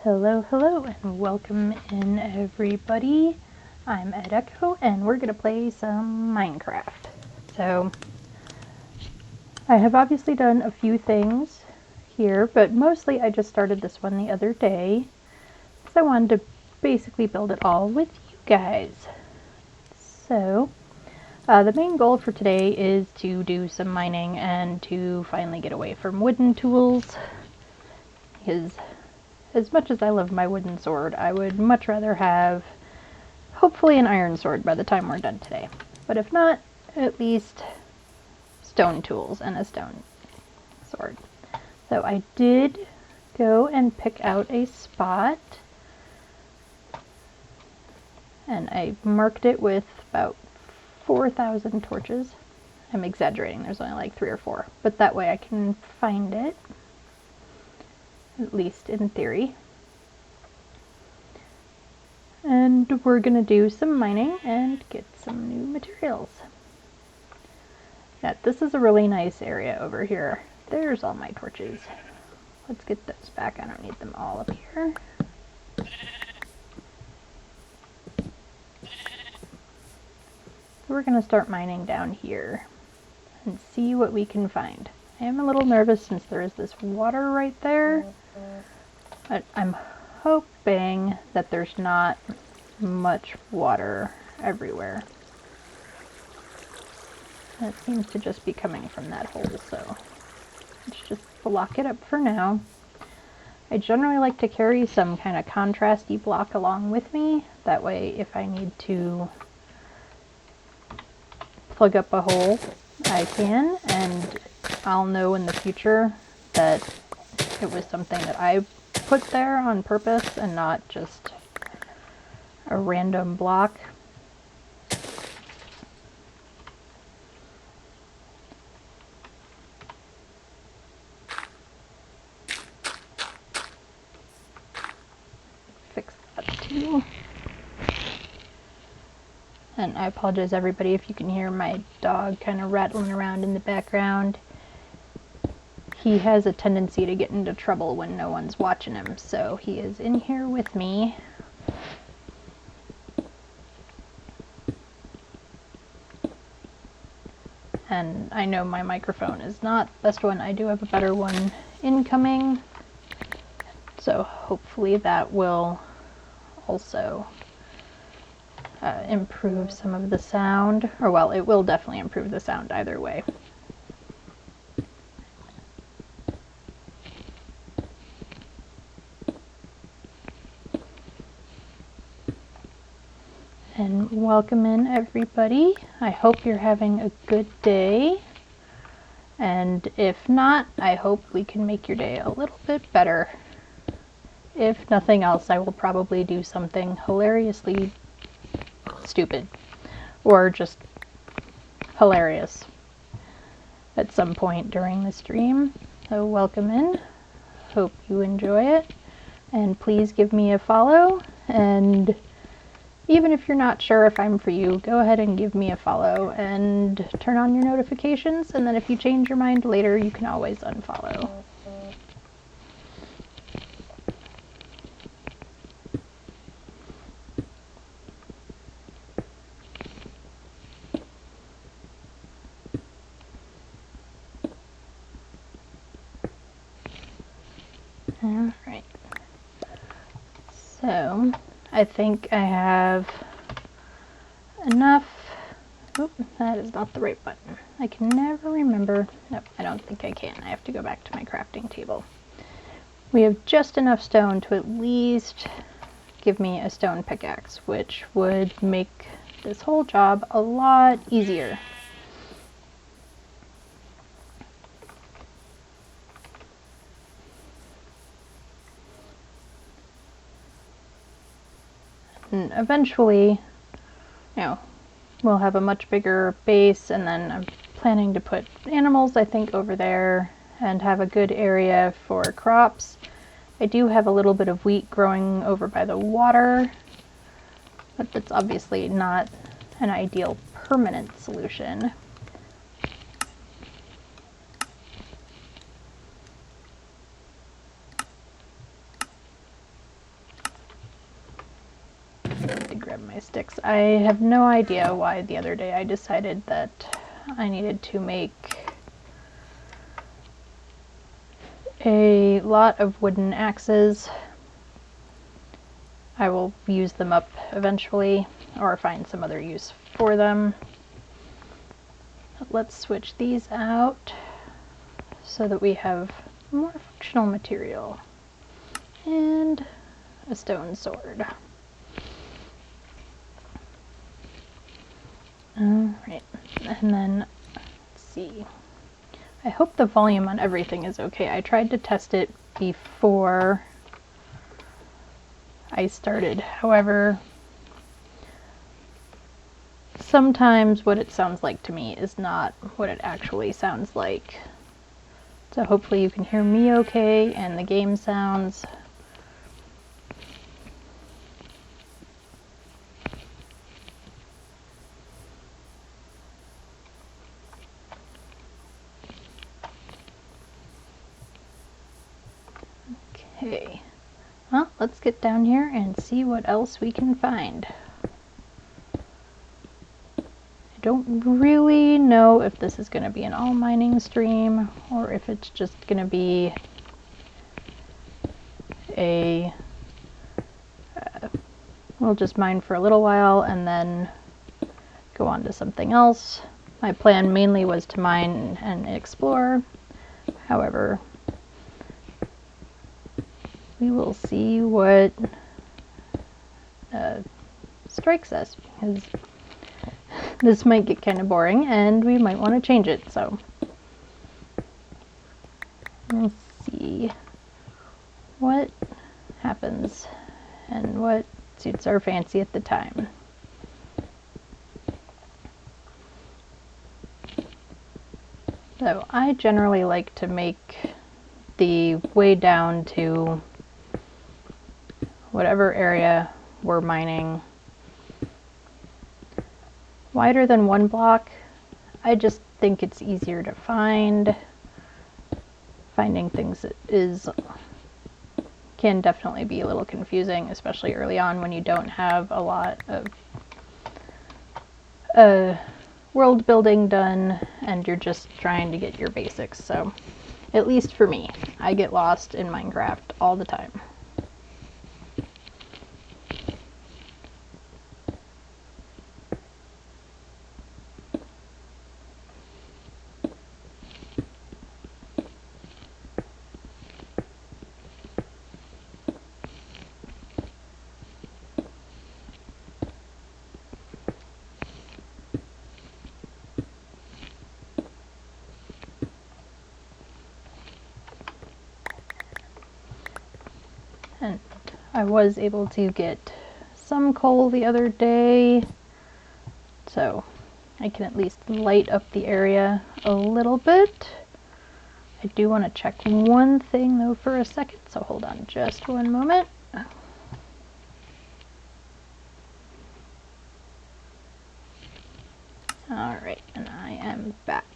Hello, hello, and welcome in everybody. I'm Ed Echo, and we're going to play some Minecraft. So, I have obviously done a few things here, but mostly I just started this one the other day, because I wanted to basically build it all with you guys. So, the main goal for today is to do some mining and to finally get away from wooden tools, because as much as I love my wooden sword, I would much rather have, hopefully, an iron sword by the time we're done today. But if not, at least stone tools and a stone sword. So I did go and pick out a spot, and I marked it with about 4,000 torches. I'm exaggerating, there's only like 3 or 4, but that way I can find it, at least in theory. And we're going to do some mining and get some new materials. Yeah, this is a really nice area over here. There's all my torches. Let's get those back. I don't need them all up here. So we're going to start mining down here and see what we can find. I am a little nervous since there is this water right there, but I'm hoping that there's not much water everywhere. It seems to just be coming from that hole, so let's just block it up for now. I generally like to carry some kind of contrasty block along with me. That way, if I need to plug up a hole, I can, and I'll know in the future that it was something that I put there on purpose and not just a random block. Fix that too. And I apologize everybody if you can hear my dog kind of rattling around in the background. He has a tendency to get into trouble when no one's watching him, so he is in here with me. And I know my microphone is not the best one. I do have a better one incoming, so hopefully that will also improve some of the sound. Or well, it will definitely improve the sound either way. And welcome in everybody. I hope you're having a good day. And if not, I hope we can make your day a little bit better. If nothing else, I will probably do something hilariously stupid or just hilarious at some point during the stream. So welcome in. Hope you enjoy it. And please give me a follow, and even if you're not sure if I'm for you, go ahead and give me a follow and turn on your notifications, and then if you change your mind later, you can always unfollow. Alright. So, I think I have enough. Oop, that is not the right button. I can never remember. Nope, I don't think I can. I have to go back to my crafting table. We have just enough stone to at least give me a stone pickaxe, which would make this whole job a lot easier. And eventually, we'll have a much bigger base, and then I'm planning to put animals, I think, over there and have a good area for crops. I do have a little bit of wheat growing over by the water, but that's obviously not an ideal permanent solution. 6. I have no idea why the other day I decided that I needed to make a lot of wooden axes. I will use them up eventually or find some other use for them. Let's switch these out so that we have more functional material and a stone sword. Alright, and then let's see. I hope the volume on everything is okay. I tried to test it before I started. However, sometimes what it sounds like to me is not what it actually sounds like. So hopefully you can hear me okay and the game sounds. Okay, well, let's get down here and see what else we can find. I don't really know if this is going to be an all mining stream or if it's just going to be a we'll just mine for a little while and then go on to something else. My plan mainly was to mine and explore. However, we will see what strikes us, because this might get kind of boring and we might want to change it. So let's see what happens and what suits our fancy at the time. So I generally like to make the way down to whatever area we're mining wider than 1 block. I just think it's easier to find. Finding things can definitely be a little confusing, especially early on when you don't have a lot of world building done and you're just trying to get your basics. So at least for me, I get lost in Minecraft all the time. And I was able to get some coal the other day, so I can at least light up the area a little bit. I do want to check one thing though for a second, so hold on just one moment. Alright, and I am back.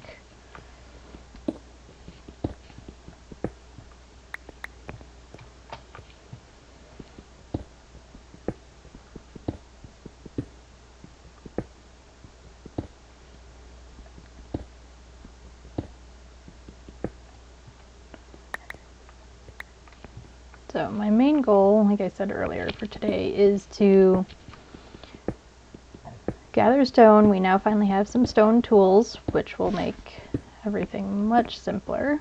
So my main goal, like I said earlier for today, is to gather stone. We now finally have some stone tools, which will make everything much simpler.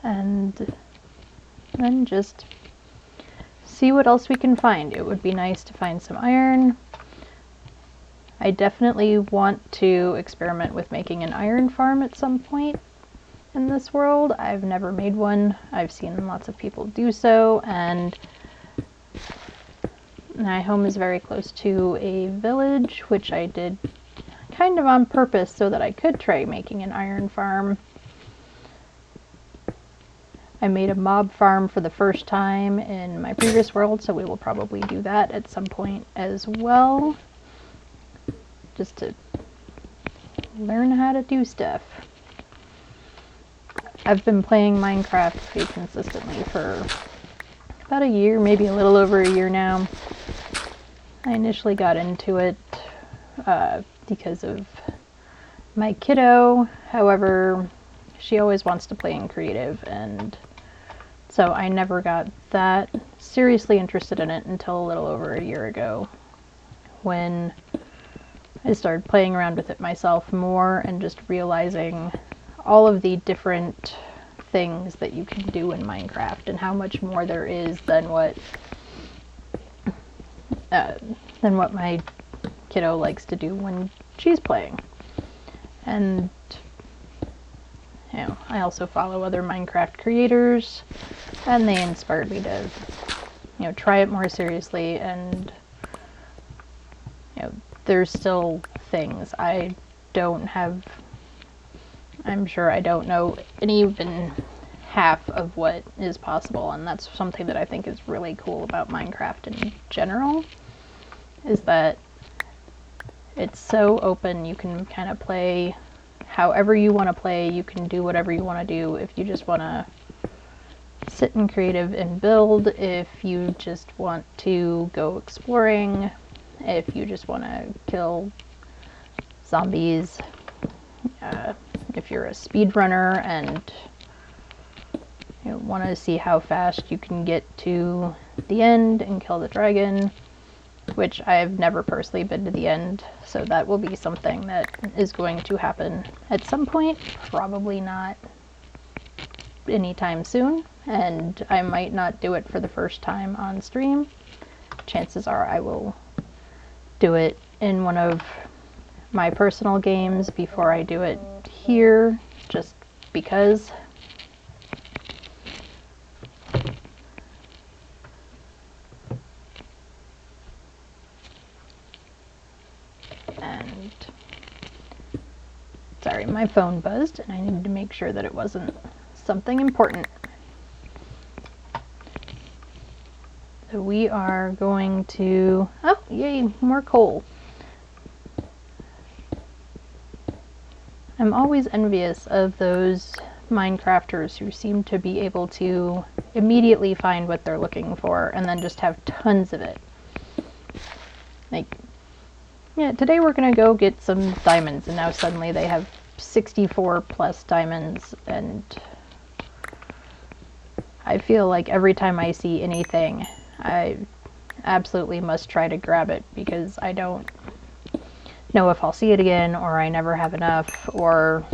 And then just see what else we can find. It would be nice to find some iron. I definitely want to experiment with making an iron farm at some point in this world. I've never made one. I've seen lots of people do so, and my home is very close to a village, which I did kind of on purpose so that I could try making an iron farm. I made a mob farm for the first time in my previous world, so we will probably do that at some point as well, just to learn how to do stuff. I've been playing Minecraft pretty consistently for about a year, maybe a little over a year now. I initially got into it because of my kiddo. However, she always wants to play in creative, and so I never got that seriously interested in it until a little over a year ago, when I started playing around with it myself more and just realizing all of the different things that you can do in Minecraft and how much more there is than what my kiddo likes to do when she's playing. And you know, I also follow other Minecraft creators, and they inspired me to, you know, try it more seriously. And you know, there's still things I don't have. I'm sure I don't know even half of what is possible, and that's something that I think is really cool about Minecraft in general, is that it's so open. You can kind of play however you want to play. You can do whatever you want to do. If you just want to sit in creative and build, if you just want to go exploring, if you just want to kill zombies, if you're a speedrunner and you want to see how fast you can get to the end and kill the dragon, which I've never personally been to the end, so that will be something that is going to happen at some point, probably not anytime soon, and I might not do it for the first time on stream. Chances are I will do it in one of my personal games before I do it here, just because. And sorry, my phone buzzed and I needed to make sure that it wasn't something important. So we are going to, oh yay, more coal. I'm always envious of those Minecrafters who seem to be able to immediately find what they're looking for and then just have tons of it. Like, yeah, today we're gonna go get some diamonds, and now suddenly they have 64 plus diamonds, and I feel like every time I see anything, I absolutely must try to grab it, because I don't know if I'll see it again, or I never have enough, or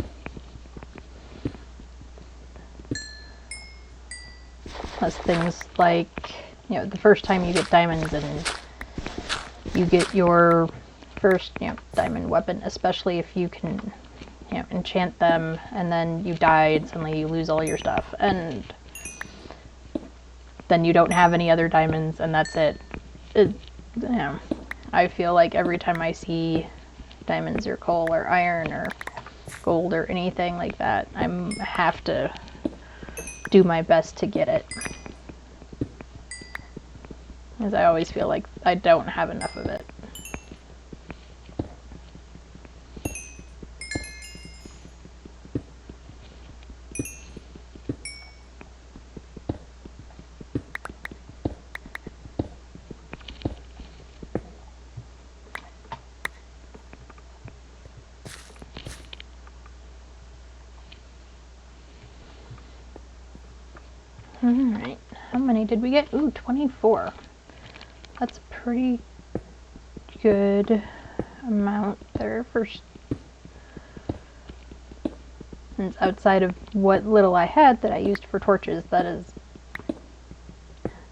plus things like, you know, the first time you get diamonds and you get your first, you know, diamond weapon, especially if you can, you know, enchant them, and then you die and suddenly you lose all your stuff, and then you don't have any other diamonds, and that's it. You know, I feel like every time I see diamonds or coal or iron or gold or anything like that, I have to do my best to get it, because I always feel like I don't have enough of it. Alright, how many did we get? Ooh, 24. That's a pretty good amount there first. And outside of what little I had that I used for torches, that is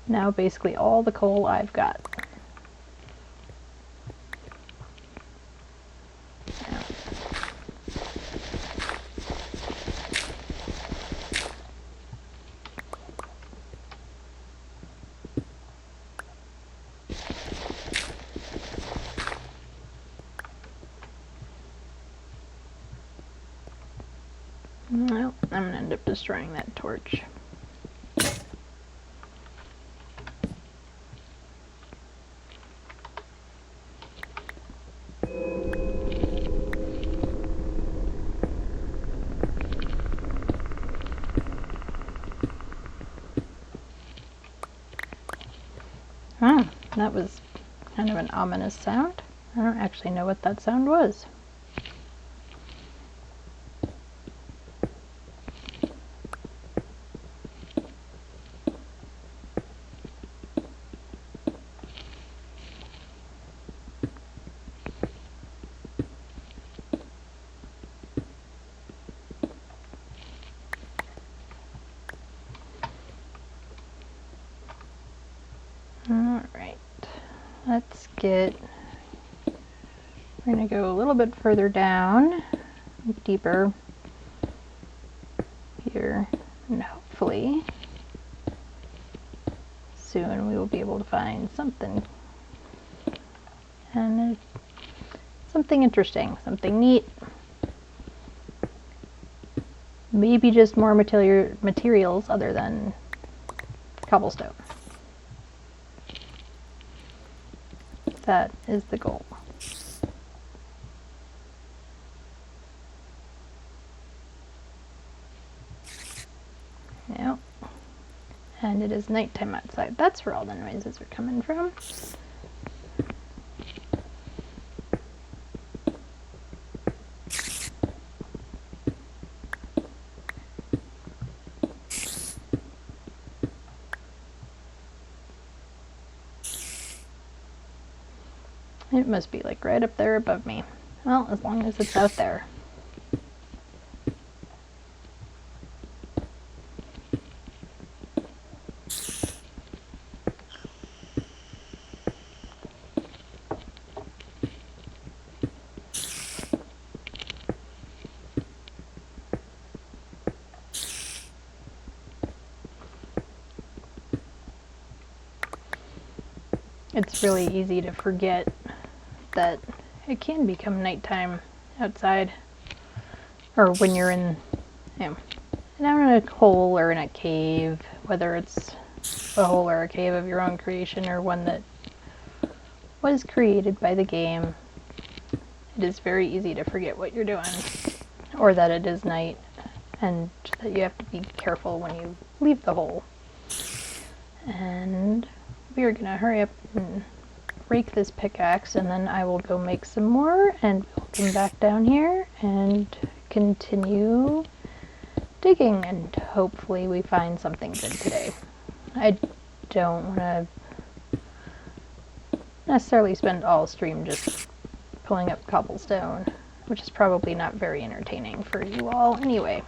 now basically all the coal I've got. Well, I'm gonna end up destroying that torch. That was kind of an ominous sound. I don't actually know what that sound was. Alright, let's get, we're going to go a little bit further down, deeper here, and hopefully soon we will be able to find something, and something interesting, something neat, maybe just more materials other than cobblestone. That is the goal. Yep. And it is nighttime outside. That's where all the noises are coming from. It must be like right up there above me. Well, as long as it's out there. It's really easy to forget that it can become nighttime outside, or when you're in, down in a hole or in a cave, whether it's a hole or a cave of your own creation or one that was created by the game. It is very easy to forget what you're doing, or that it is night, and that you have to be careful when you leave the hole. And we are gonna hurry up and break this pickaxe, and then I will go make some more, and we'll come back down here and continue digging, and hopefully we find something good today. I don't want to necessarily spend all stream just pulling up cobblestone, which is probably not very entertaining for you all anyway.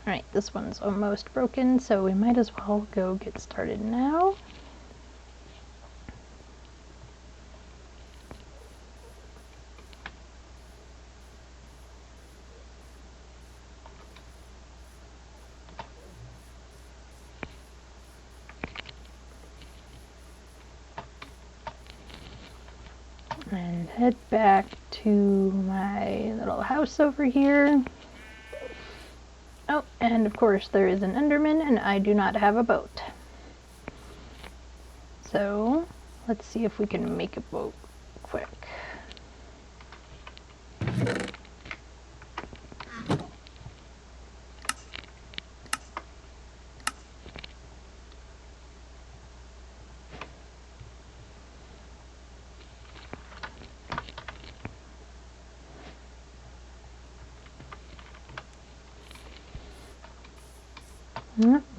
Alright, this one's almost broken, so we might as well go get started now. And head back to my little house over here. Oh, and of course there is an Enderman, and I do not have a boat. So, let's see if we can make a boat quick.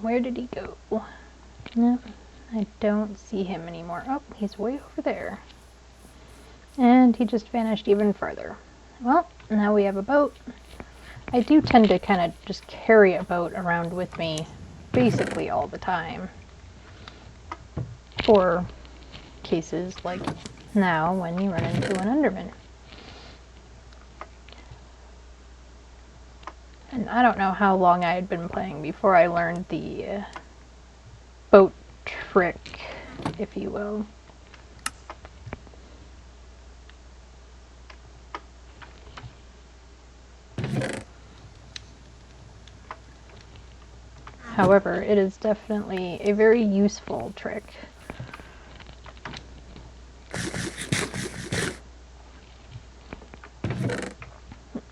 Where did he go? Nope, I don't see him anymore. Oh, he's way over there. And he just vanished even further. Well, now we have a boat. I do tend to kind of just carry a boat around with me basically all the time. For cases like now when you run into an Enderman. And I don't know how long I had been playing before I learned the boat trick, if you will. However, it is definitely a very useful trick.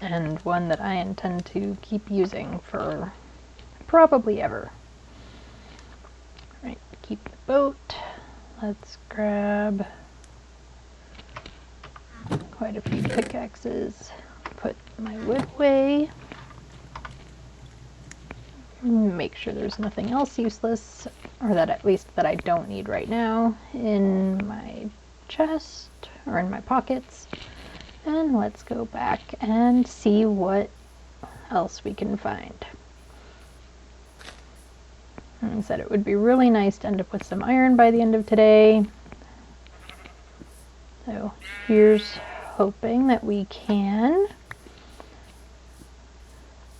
And one that I intend to keep using for probably ever. Right, keep the boat. Let's grab quite a few pickaxes, put my wood away, make sure there's nothing else useless, or that at least that I don't need right now, in my chest or in my pockets. And let's go back and see what else we can find. And I said it would be really nice to end up with some iron by the end of today. So here's hoping that we can.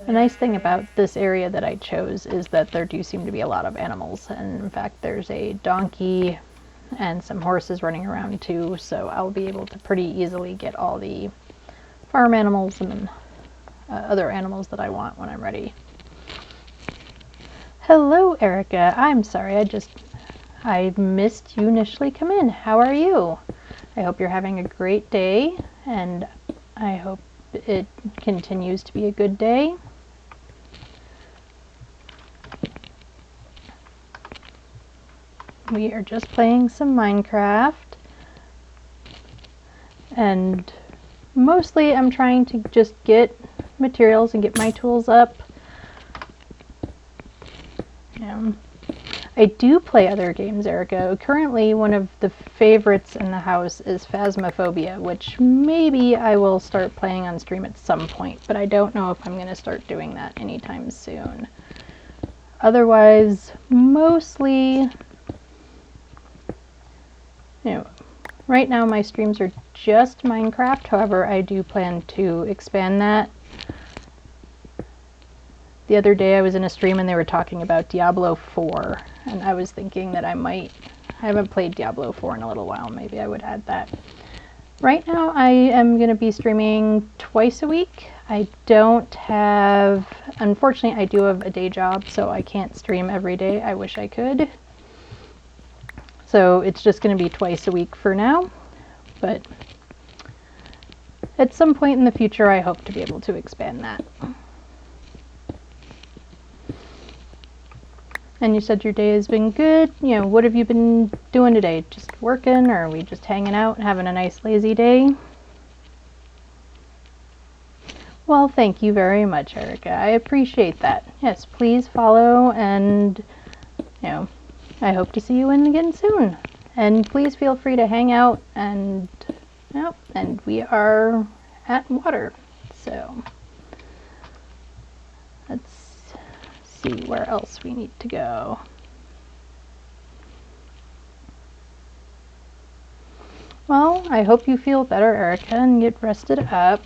The nice thing about this area that I chose is that there do seem to be a lot of animals, and in fact there's a donkey and some horses running around too, so I'll be able to pretty easily get all the farm animals and other animals that I want when I'm ready. Hello, Erica. I'm sorry, I missed you initially come in. How are you? I hope you're having a great day, and I hope it continues to be a good day. We are just playing some Minecraft, and mostly I'm trying to just get materials and get my tools up. I do play other games, Erica. Currently, one of the favorites in the house is Phasmophobia, which maybe I will start playing on stream at some point, but I don't know if I'm going to start doing that anytime soon. Otherwise, mostly, right now my streams are just Minecraft. However, I do plan to expand that. The other day I was in a stream and they were talking about Diablo 4, and I was thinking that I haven't played Diablo 4 in a little while, maybe I would add that. Right now I am going to be streaming twice a week. Unfortunately I do have a day job, so I can't stream every day. I wish I could. So it's just going to be twice a week for now, but at some point in the future I hope to be able to expand that. And you said your day has been good. What have you been doing today? Just working, or are we just hanging out and having a nice lazy day? Well, thank you very much, Erica. I appreciate that. Yes, please follow, and I hope to see you in again soon. And please feel free to hang out, and we are at water. So let's see where else we need to go. Well, I hope you feel better, Erica, and get rested up.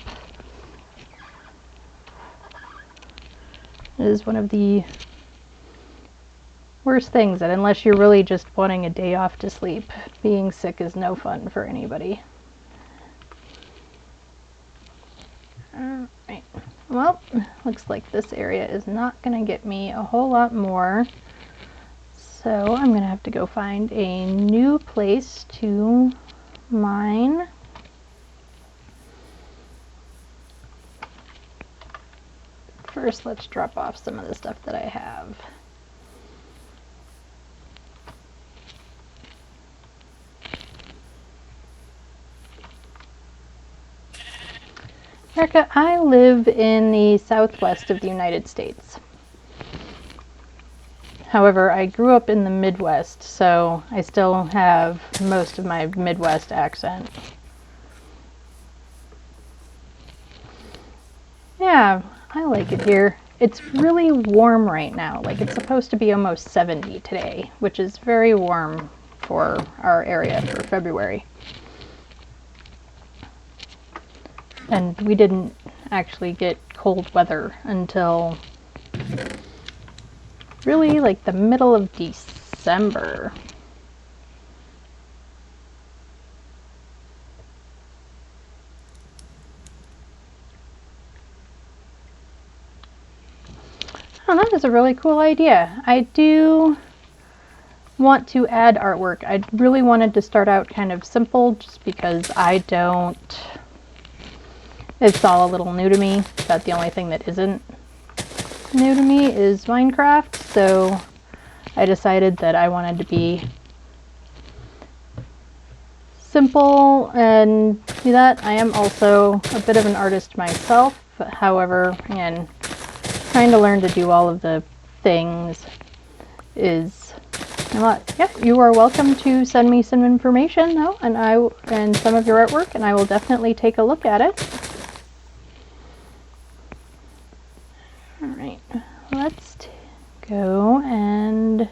It is one of the worst things that unless you're really just wanting a day off to sleep, being sick is no fun for anybody. Alright. Well, looks like this area is not going to get me a whole lot more, so I'm going to have to go find a new place to mine. First, let's drop off some of the stuff that I have. Erica, I live in the southwest of the United States. However, I grew up in the Midwest, so I still have most of my Midwest accent. Yeah, I like it here. It's really warm right now. Like, it's supposed to be almost 70 today, which is very warm for our area for February. And we didn't actually get cold weather until really like the middle of December. Oh, that is a really cool idea. I do want to add artwork. I really wanted to start out kind of simple just because it's all a little new to me. But the only thing that isn't new to me is Minecraft, so I decided that I wanted to be simple and do that. I am also a bit of an artist myself. However, again, trying to learn to do all of the things is a lot. Yep, you are welcome to send me some information though, and some of your artwork, and I will definitely take a look at it. All right, let's go and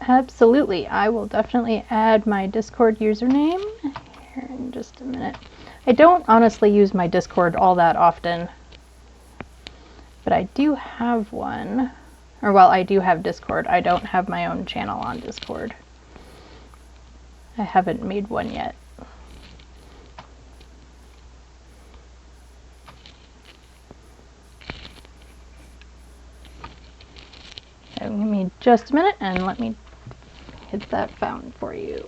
absolutely, I will definitely add my Discord username here in just a minute. I don't honestly use my Discord all that often, but I do have one. Or well, I do have Discord. I don't have my own channel on Discord. I haven't made one yet. So give me just a minute and let me get that found for you.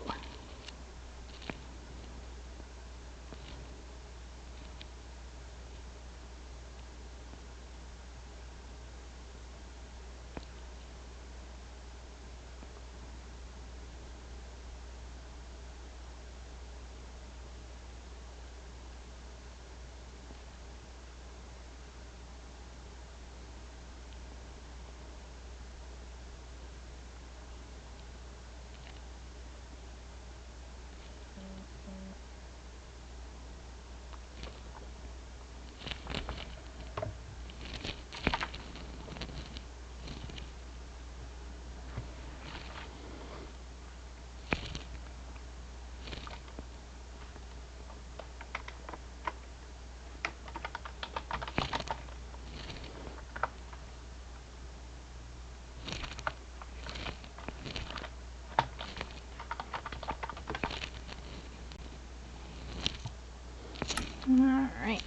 Alright,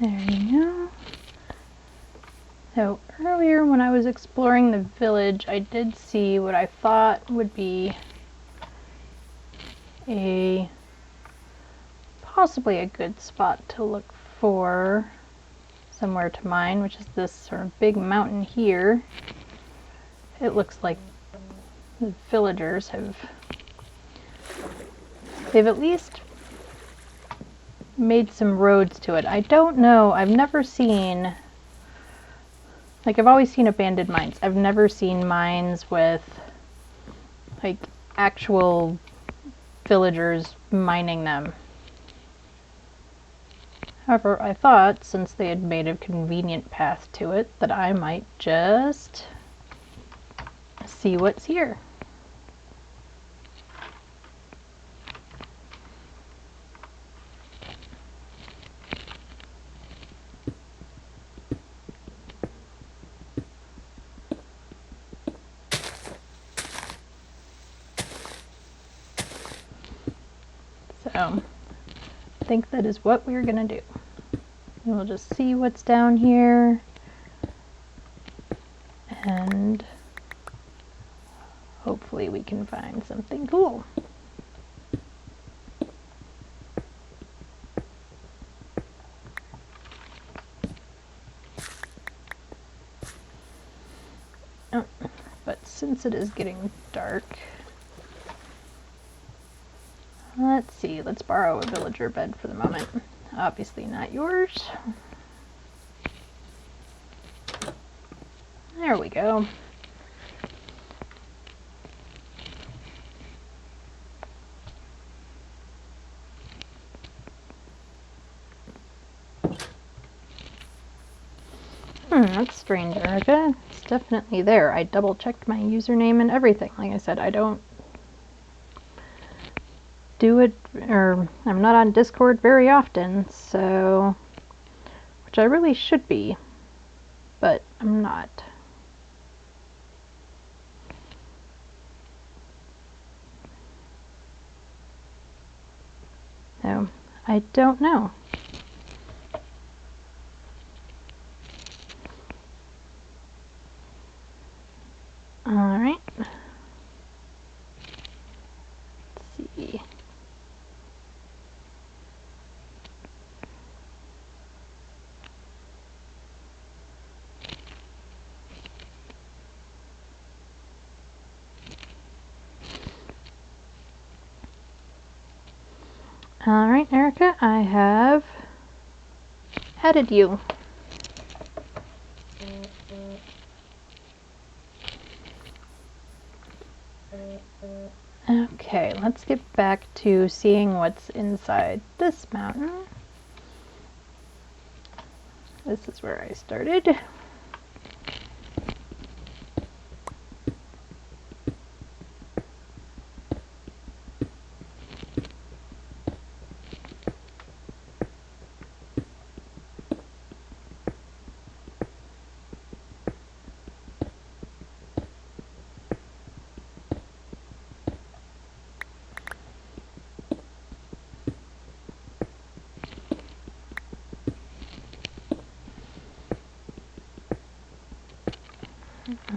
there you go. So earlier when I was exploring the village, I did see what I thought would be possibly a good spot to look for somewhere to mine, which is this sort of big mountain here. It looks like the villagers they've at least made some roads to it. I don't know, I've never seen, like I've always seen abandoned mines. I've never seen mines with like actual villagers mining them. However, I thought since they had made a convenient path to it that I might just see what's here. So I think that is what we're gonna do. And we'll just see what's down here and hopefully we can find something cool. Oh, but since it is getting dark, let's see, let's borrow a villager bed for the moment. Obviously not yours. There we go. That's strange, Erica. It's definitely there. I double checked my username and everything. Like I said, I don't do it, or I'm not on Discord very often, so, which I really should be, but I'm not. So, I don't know. Alright. Let's see. Alright, Erica, I have added you. Okay, let's get back to seeing what's inside this mountain. This is where I started.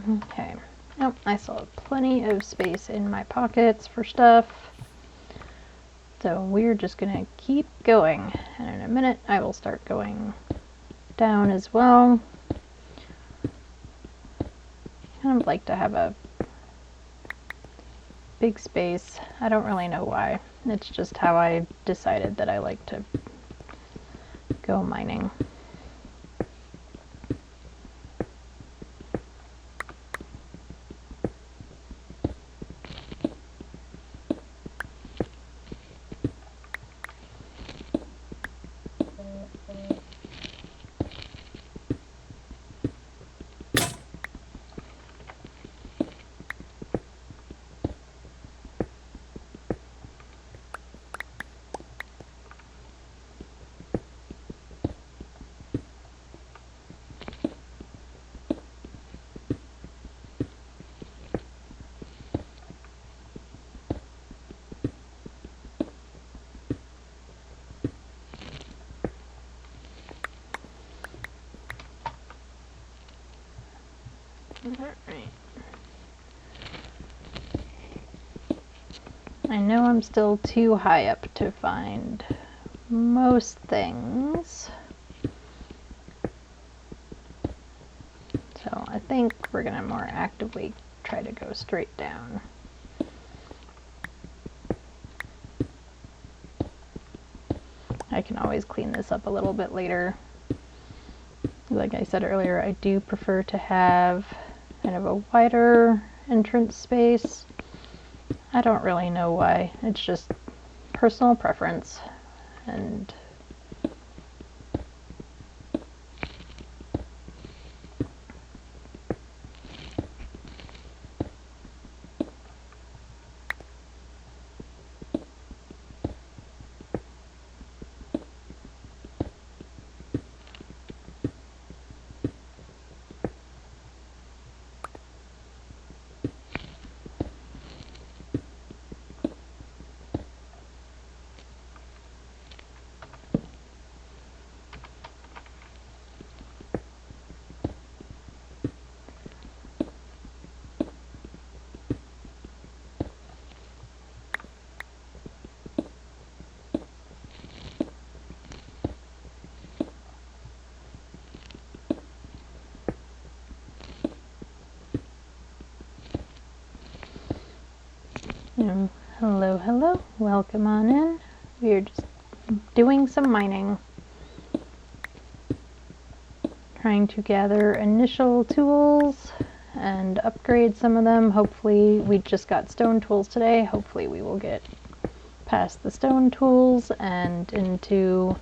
Okay. Oh, I still have plenty of space in my pockets for stuff. So we're just gonna keep going. And in a minute, I will start going down as well. Kind of like to have a big space. I don't really know why. It's just how I decided that I like to go mining. Alright. I know I'm still too high up to find most things. So I think we're going to more actively try to go straight down. I can always clean this up a little bit later. Like I said earlier, I do prefer to have kind of a wider entrance space. I don't really know why. It's just personal preference. And hello, hello, welcome on in. We're just doing some mining. Trying to gather initial tools and upgrade some of them. Hopefully, we just got stone tools today. Hopefully we will get past the stone tools and into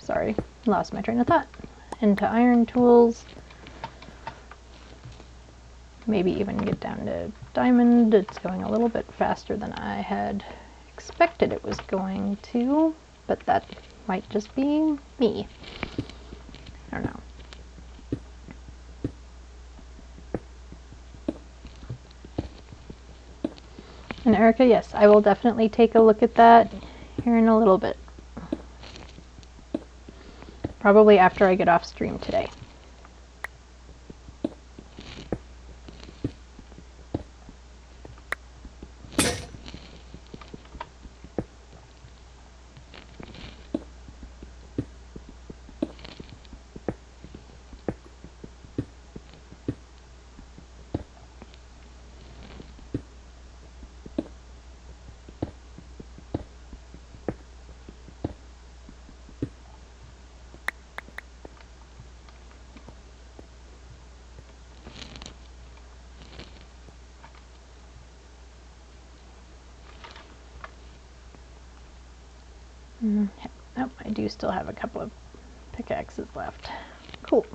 sorry, lost my train of thought. Into iron tools. Maybe even get down to diamond. It's going a little bit faster than I had expected it was going to, but that might just be me. I don't know. And Erica, yes, I will definitely take a look at that here in a little bit. Probably after I get off stream today. Oh, I do still have a couple of pickaxes left. Cool.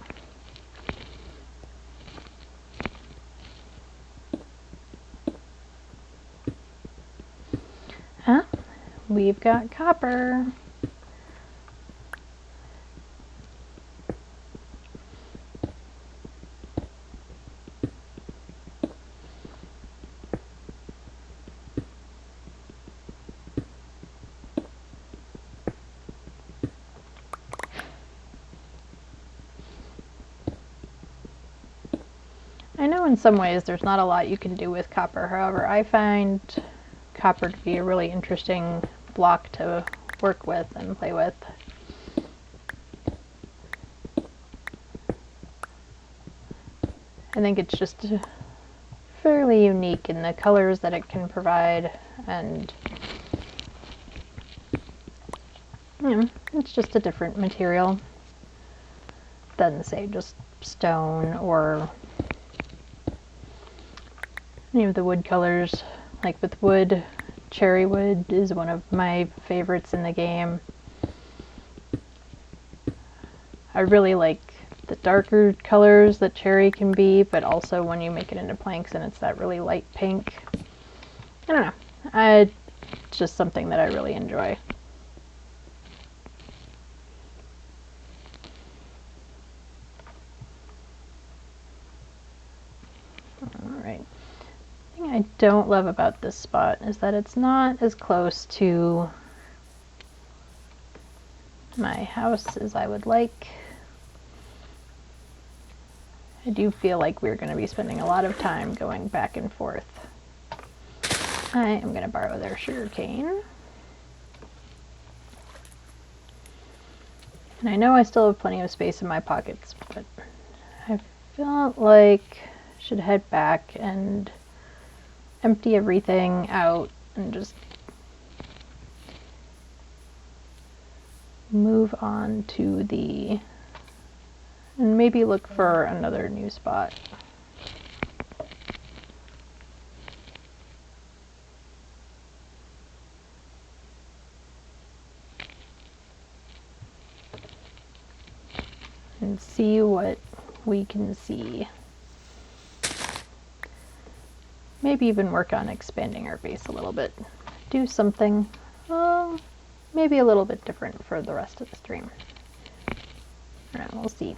Huh? We've got copper. I know in some ways there's not a lot you can do with copper. However, I find copper to be a really interesting block to work with and play with. I think it's just fairly unique in the colors that it can provide, and it's just a different material than, say, just stone or any of the wood colors. Like with wood, cherry wood is one of my favorites in the game. I really like the darker colors that cherry can be, but also when you make it into planks and it's that really light pink. I don't know. It's just something that I really enjoy. Alright. The thing I don't love about this spot is that it's not as close to my house as I would like. I do feel like we're going to be spending a lot of time going back and forth. I am going to borrow their sugar cane. And I know I still have plenty of space in my pockets, but I felt like I should head back and empty everything out and just move on to the... and maybe look for another new spot. And see what we can see. Maybe even work on expanding our base a little bit. Do something maybe a little bit different for the rest of the stream. Alright, we'll see.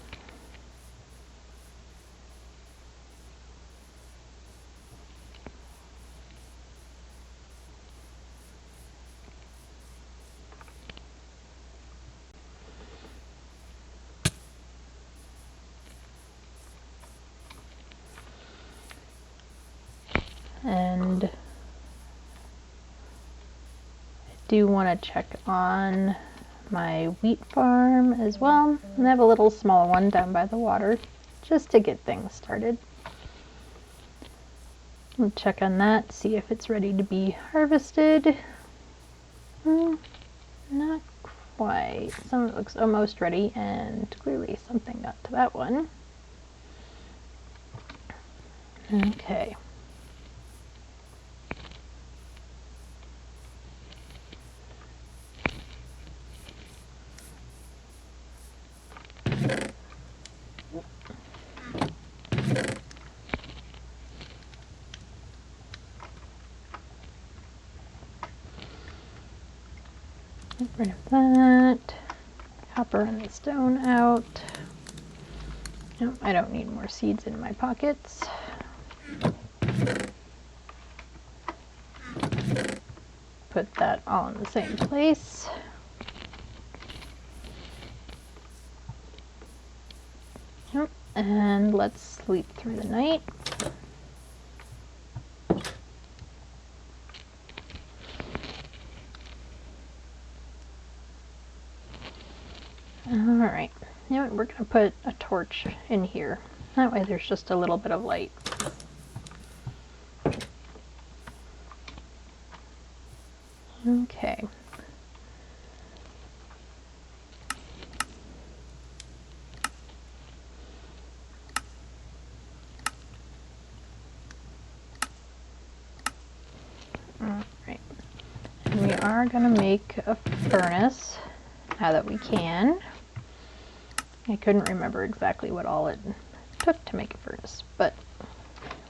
And I do want to check on my wheat farm as well. And I have a little small one down by the water just to get things started. We'll check on that, see if it's ready to be harvested. Not quite. Some of it looks almost ready, and clearly something got to that one. Okay. Get rid of that. Copper and the stone out. Nope, I don't need more seeds in my pockets. Put that all in the same place. Yep, and let's sleep through the night. Alright, you know what, we're going to put a torch in here. That way there's just a little bit of light. Okay. Alright. And we are gonna make a furnace now that we can. I couldn't remember exactly what all it took to make a furnace, but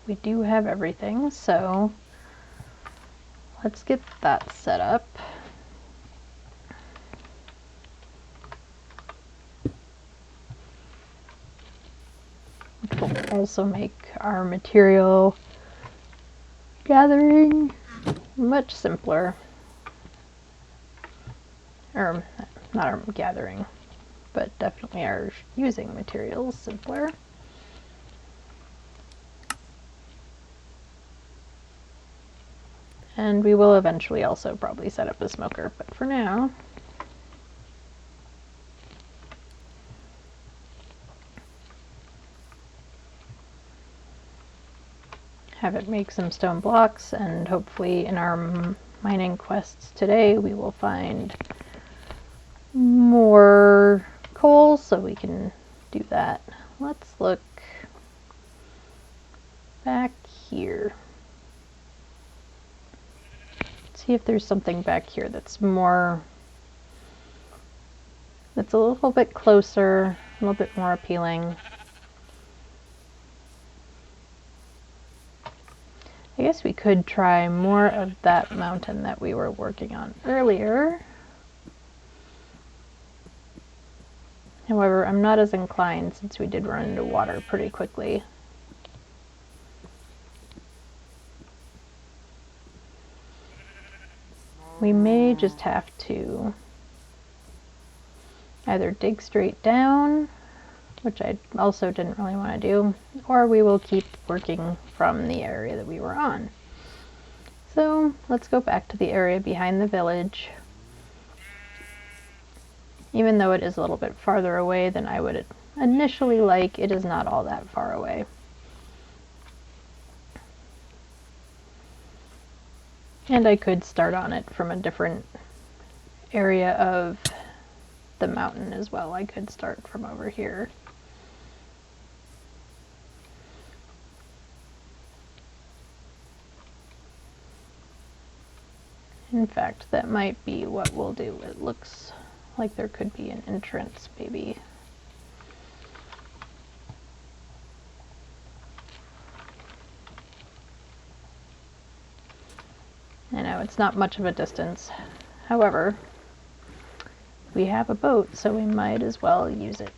we do have everything, so let's get that set up. Which will also make our material gathering much simpler. Or, not our gathering, but definitely our using materials simpler. And we will eventually also probably set up a smoker, but for now, have it make some stone blocks, and hopefully in our mining quests today we will find more coal so we can do that. Let's look back here. See if there's something back here that's a little bit closer, a little bit more appealing. I guess we could try more of that mountain that we were working on earlier. However, I'm not as inclined since we did run into water pretty quickly. We may just have to either dig straight down, which I also didn't really want to do, or we will keep working from the area that we were on. So let's go back to the area behind the village. Even though it is a little bit farther away than I would initially like, it is not all that far away. And I could start on it from a different area of the mountain as well. I could start from over here. In fact, that might be what we'll do. It looks like there could be an entrance, maybe. I know it's not much of a distance. However, we have a boat, so we might as well use it.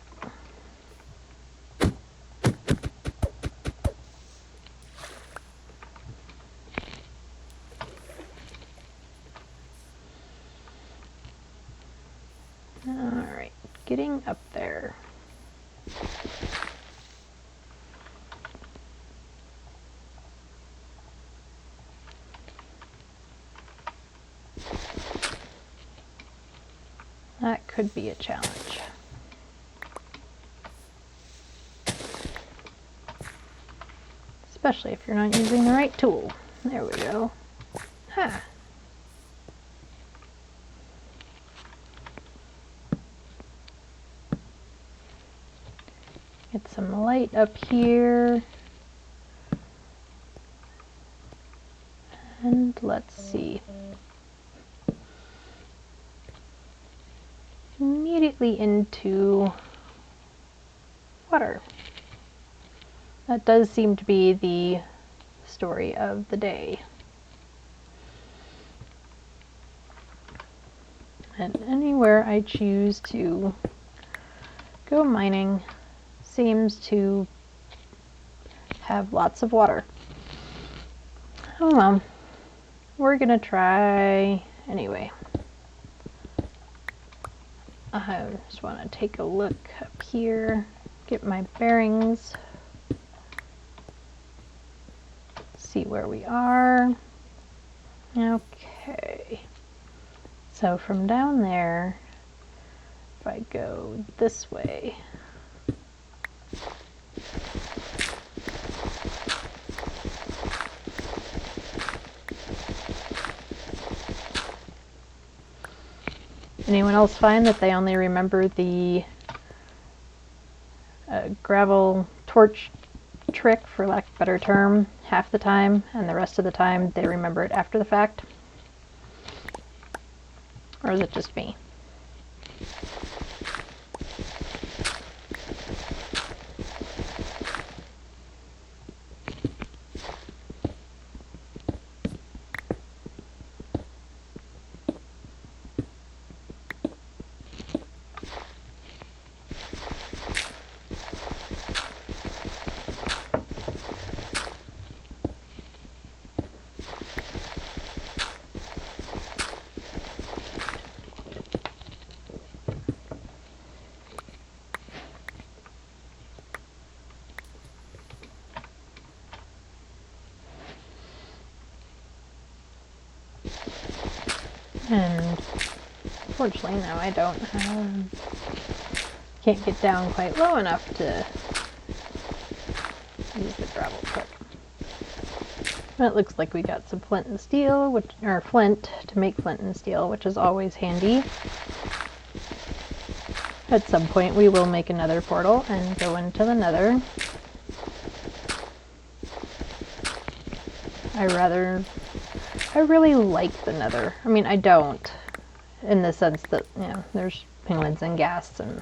Alright, getting up there. That could be a challenge. Especially if you're not using the right tool. There we go. Ha! Get some light up here. And let's see. Immediately into water. That does seem to be the story of the day. And anywhere I choose to go mining seems to have lots of water. Oh well, we're gonna try anyway. I just want to take a look up here, get my bearings, see where we are. Okay, so from down there, if I go this way, anyone else find that they only remember the gravel torch trick, for lack of a better term, half the time, and the rest of the time they remember it after the fact? Or is it just me? And unfortunately now I don't can't get down quite low enough to use the gravel pick. It looks like we got some flint and steel, or flint to make flint and steel, which is always handy. At some point we will make another portal and go into the Nether. I really like the Nether. I mean, I don't, in the sense that, you know, there's penguins and ghasts and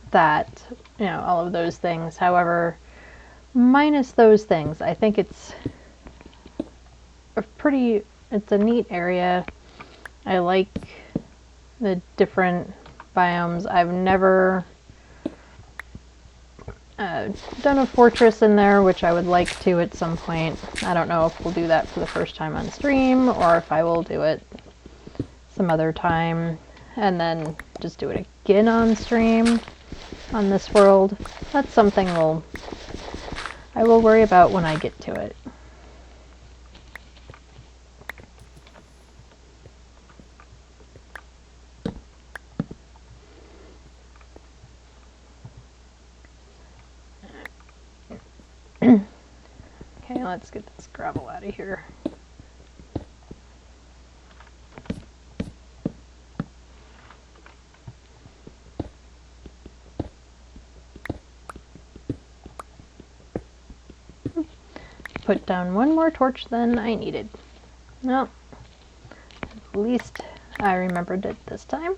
that, you know, all of those things. However, minus those things, I think it's a neat area. I like the different biomes. I've never done a fortress in there, which I would like to at some point. I don't know if we'll do that for the first time on stream, or if I will do it some other time and then just do it again on stream on this world. That's something I will worry about when I get to it. Okay, let's get this gravel out of here. Put down one more torch than I needed. Well, at least I remembered it this time.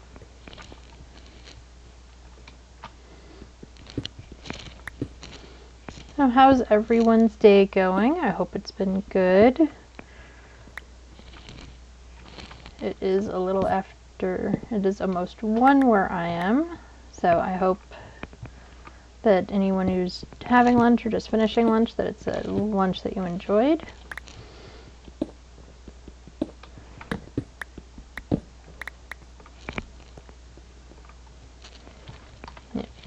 So how's everyone's day going? I hope it's been good. It is a little after, it is almost 1 where I am, so I hope that anyone who's having lunch or just finishing lunch, that it's a lunch that you enjoyed.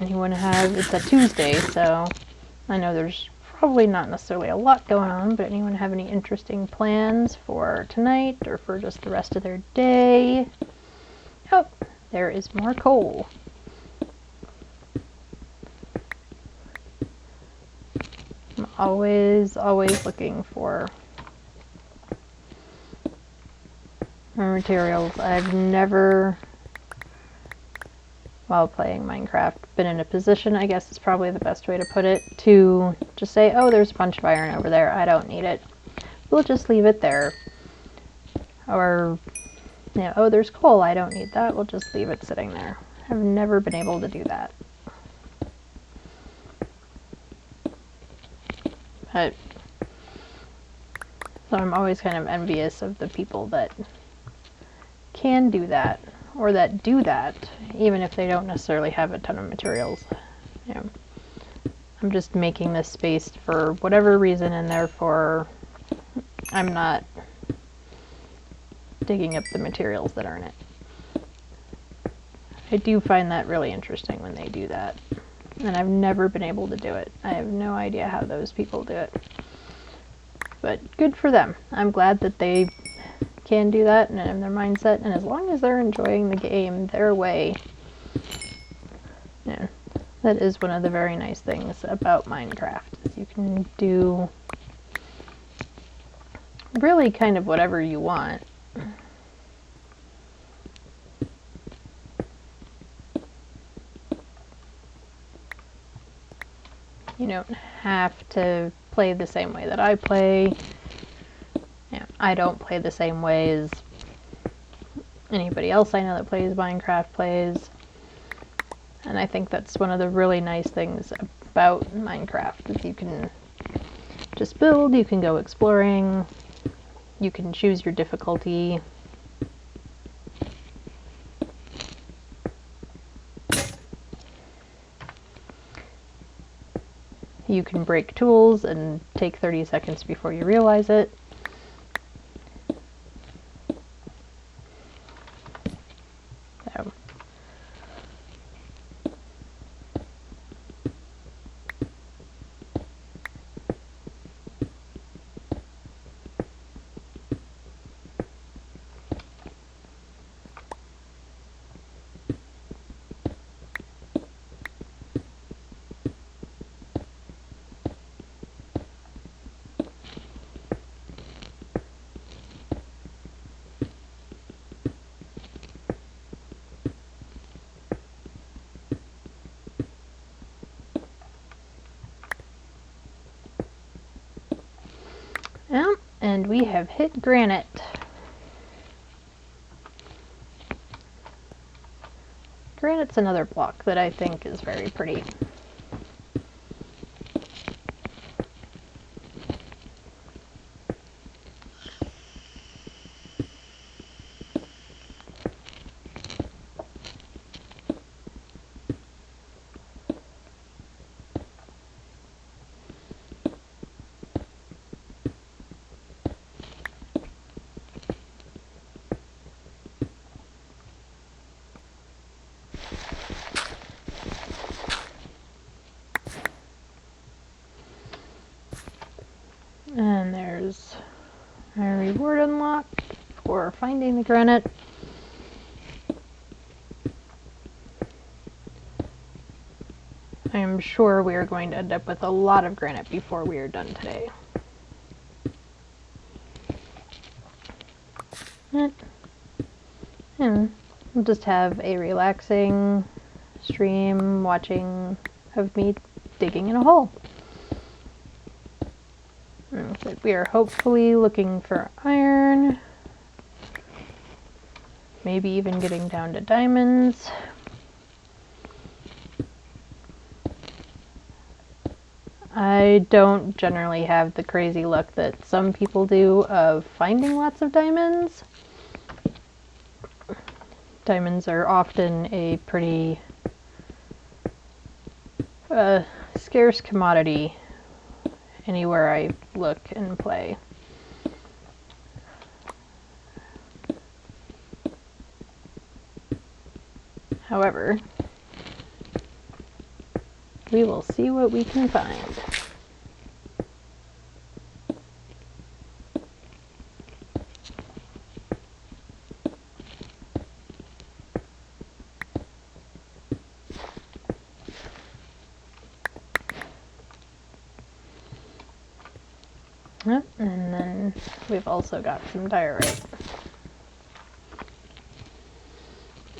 Anyone have, it's a Tuesday, so I know there's probably not necessarily a lot going on, but anyone have any interesting plans for tonight or for just the rest of their day? Oh, there is more coal. I'm always looking for more materials. I've never, while playing Minecraft, been in a position, I guess is probably the best way to put it, to just say, oh, there's a bunch of iron over there, I don't need it. We'll just leave it there. Or, you know, oh, there's coal, I don't need that, we'll just leave it sitting there. I've never been able to do that. But, so I'm always kind of envious of the people that can do that, or that do that, even if they don't necessarily have a ton of materials. You know, I'm just making this space for whatever reason, and therefore I'm not digging up the materials that aren't it. I do find that really interesting when they do that, and I've never been able to do it. I have no idea how those people do it, but good for them. I'm glad that they can do that and in their mindset, and as long as they're enjoying the game their way, yeah, that is one of the very nice things about Minecraft, is you can do really kind of whatever you want. You don't have to play the same way that I play. Yeah, I don't play the same way as anybody else I know that plays Minecraft plays. And I think that's one of the really nice things about Minecraft, is you can just build, you can go exploring, you can choose your difficulty. You can break tools and take 30 seconds before you realize it. So. Yeah, and we have hit granite. Granite's another block that I think is very pretty. And there's a reward unlock for finding the granite. I am sure we are going to end up with a lot of granite before we are done today. And we'll just have a relaxing stream watching of me digging in a hole. But we are hopefully looking for iron, maybe even getting down to diamonds. I don't generally have the crazy luck that some people do of finding lots of diamonds. Diamonds are often a pretty scarce commodity anywhere I look and play. However, we will see what we can find. Yep, and then we've also got some diorite.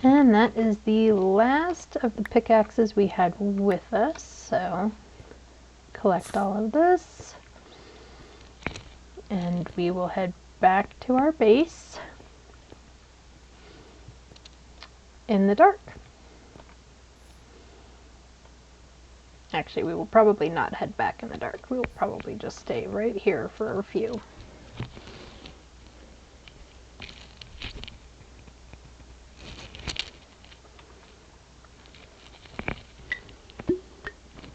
And that is the last of the pickaxes we had with us, so collect all of this. And we will head back to our base in the dark. Actually, we will probably not head back in the dark. We will probably just stay right here for a few.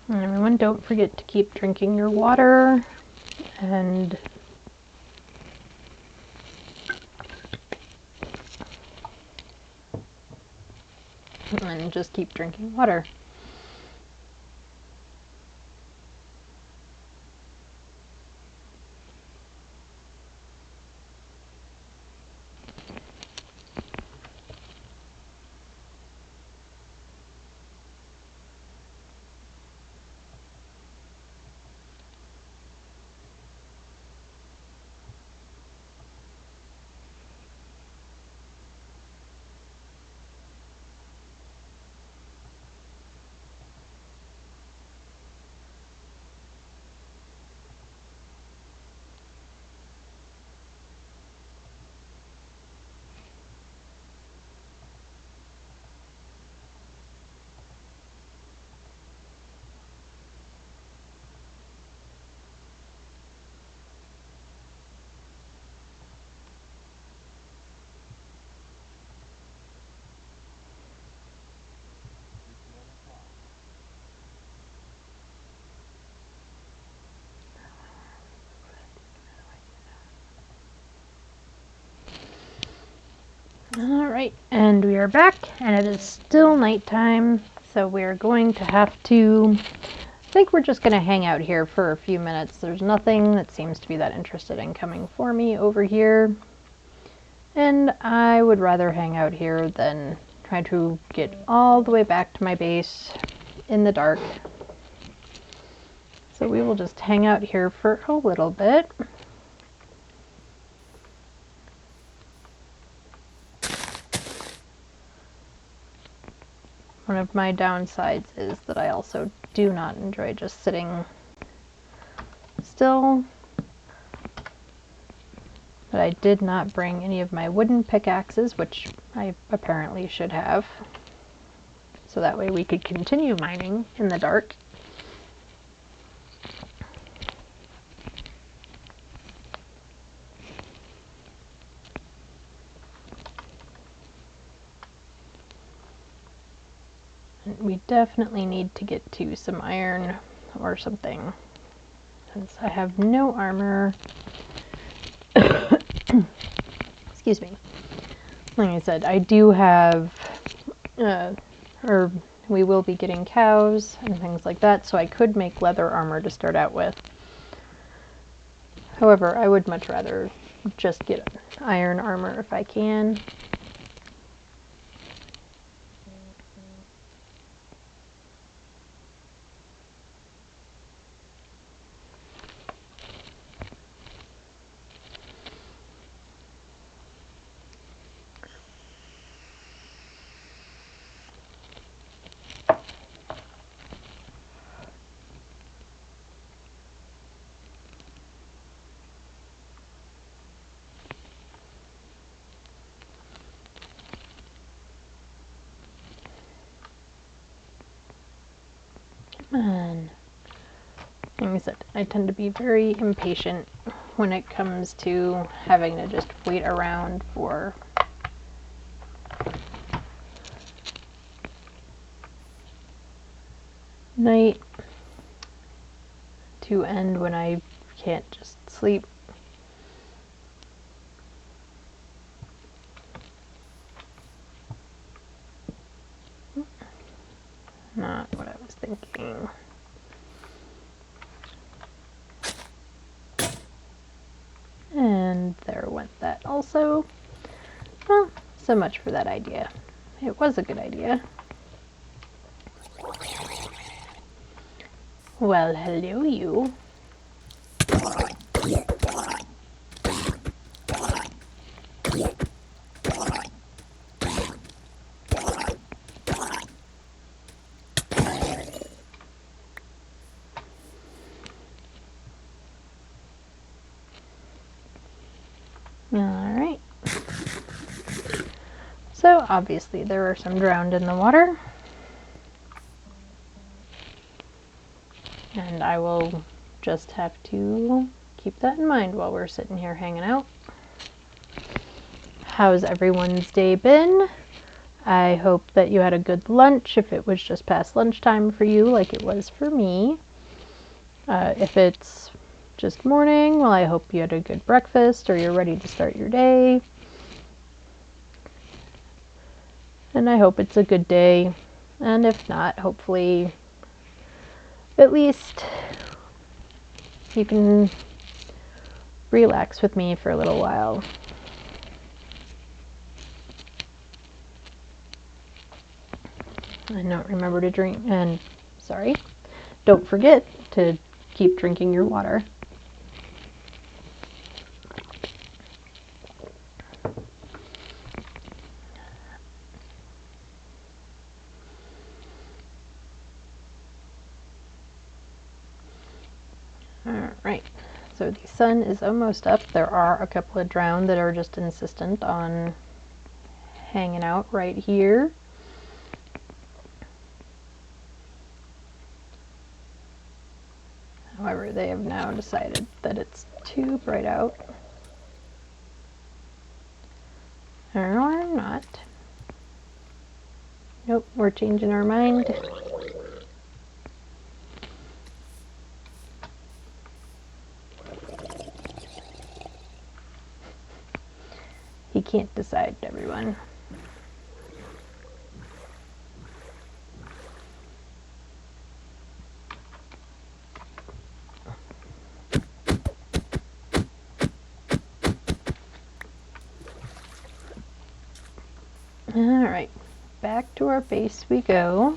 And everyone, don't forget to keep drinking your water and just keep drinking water. Alright, and we are back, and it is still nighttime, so we're going to have to... I think we're just going to hang out here for a few minutes. There's nothing that seems to be that interested in coming for me over here, and I would rather hang out here than try to get all the way back to my base in the dark. So we will just hang out here for a little bit. One of my downsides is that I also do not enjoy just sitting still. But I did not bring any of my wooden pickaxes, which I apparently should have. So that way we could continue mining in the dark. We definitely need to get to some iron or something, since I have no armor. Excuse me. Like I said, I do have, or we will be getting cows and things like that, so I could make leather armor to start out with. However, I would much rather just get iron armor if I can. And like I said, I tend to be very impatient when it comes to having to just wait around for night to end when I can't just sleep. Not what I was thinking. And there went that also. Well, so much for that idea. It was a good idea. Well, hello you. Alright. So obviously there are some drowned in the water. And I will just have to keep that in mind while we're sitting here hanging out. How's everyone's day been? I hope that you had a good lunch if it was just past lunchtime for you like it was for me. If it's just morning, well, I hope you had a good breakfast or you're ready to start your day. And I hope it's a good day. And if not, hopefully at least you can relax with me for a little while. And don't remember to drink, and sorry, don't forget to keep drinking your water. Alright, so the sun is almost up. There are a couple of drowned that are just insistent on hanging out right here. However, they have now decided that it's too bright out. Or not. Nope, we're changing our mind. He can't decide, everyone. Alright, back to our base we go.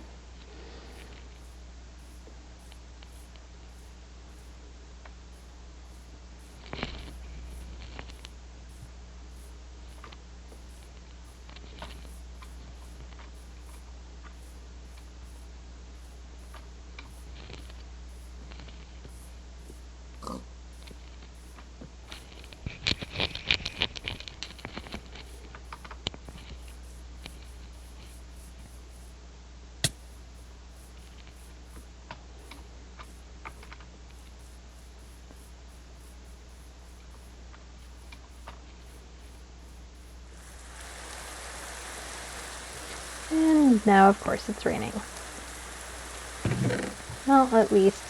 And now, of course, it's raining. Well, at least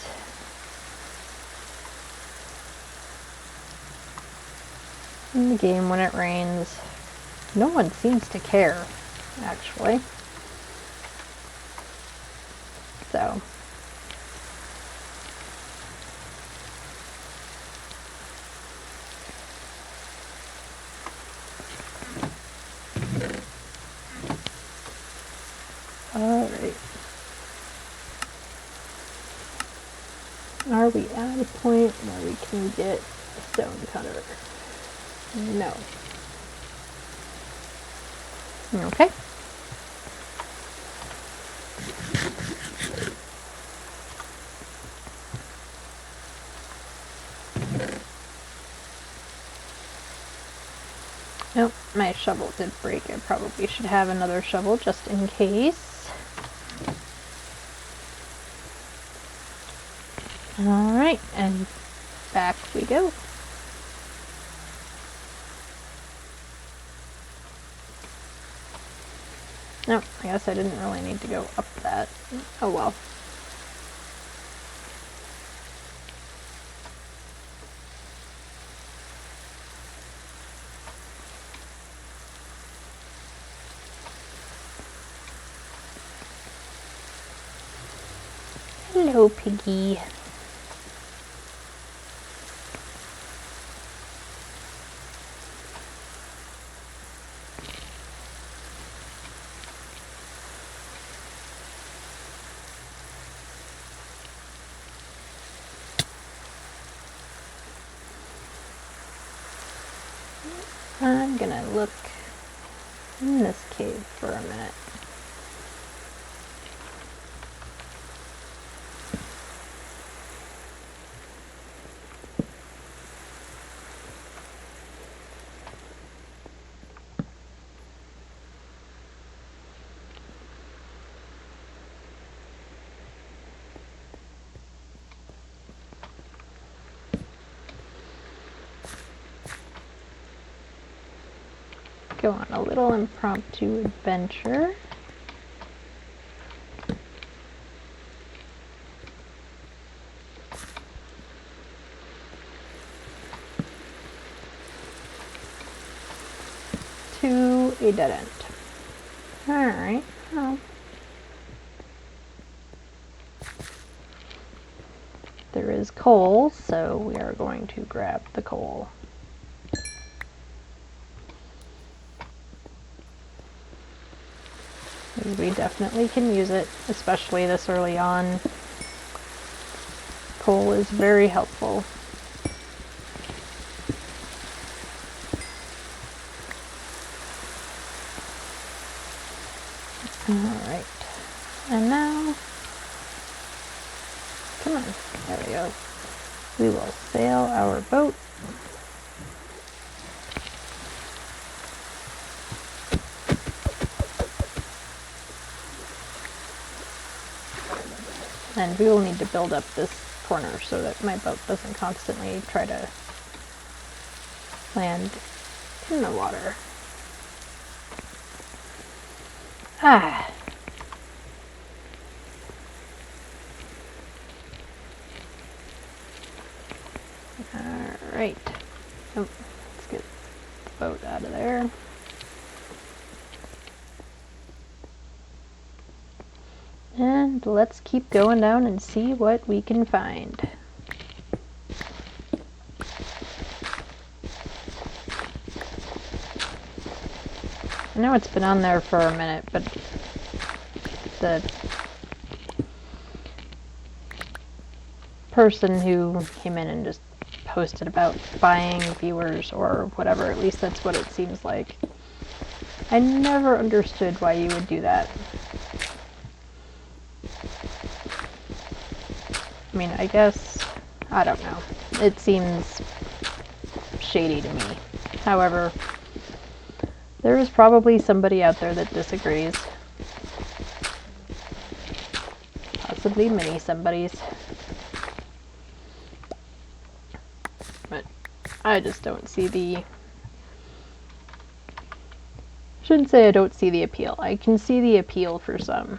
in the game when it rains, no one seems to care, actually. So, alright. Are we at a point where we can get a stone cutter? No. Okay. Nope, my shovel did break. I probably should have another shovel just in case. Alright, and back we go. No, I guess I didn't really need to go up that. Oh well. Hello, Piggy. I'm gonna look in this cave for a minute. Go on a little impromptu adventure. To a dead end. Alright, well. There is coal, so we are going to grab the coal. We definitely can use it, especially this early on. Coal is very helpful. Alright, and now, come on, there we go. We will sail our boat. And we will need to build up this corner so that my boat doesn't constantly try to land in the water. Ah. Alright. Oh, let's get the boat out of there. And let's keep going down and see what we can find. I know it's been on there for a minute, but the person who came in and just posted about buying viewers or whatever, at least that's what it seems like. I never understood why you would do that. I mean, I guess, I don't know. It seems shady to me. However, there is probably somebody out there that disagrees. Possibly many somebodies. But I just don't see the... Shouldn't say I don't see the appeal. I can see the appeal for some.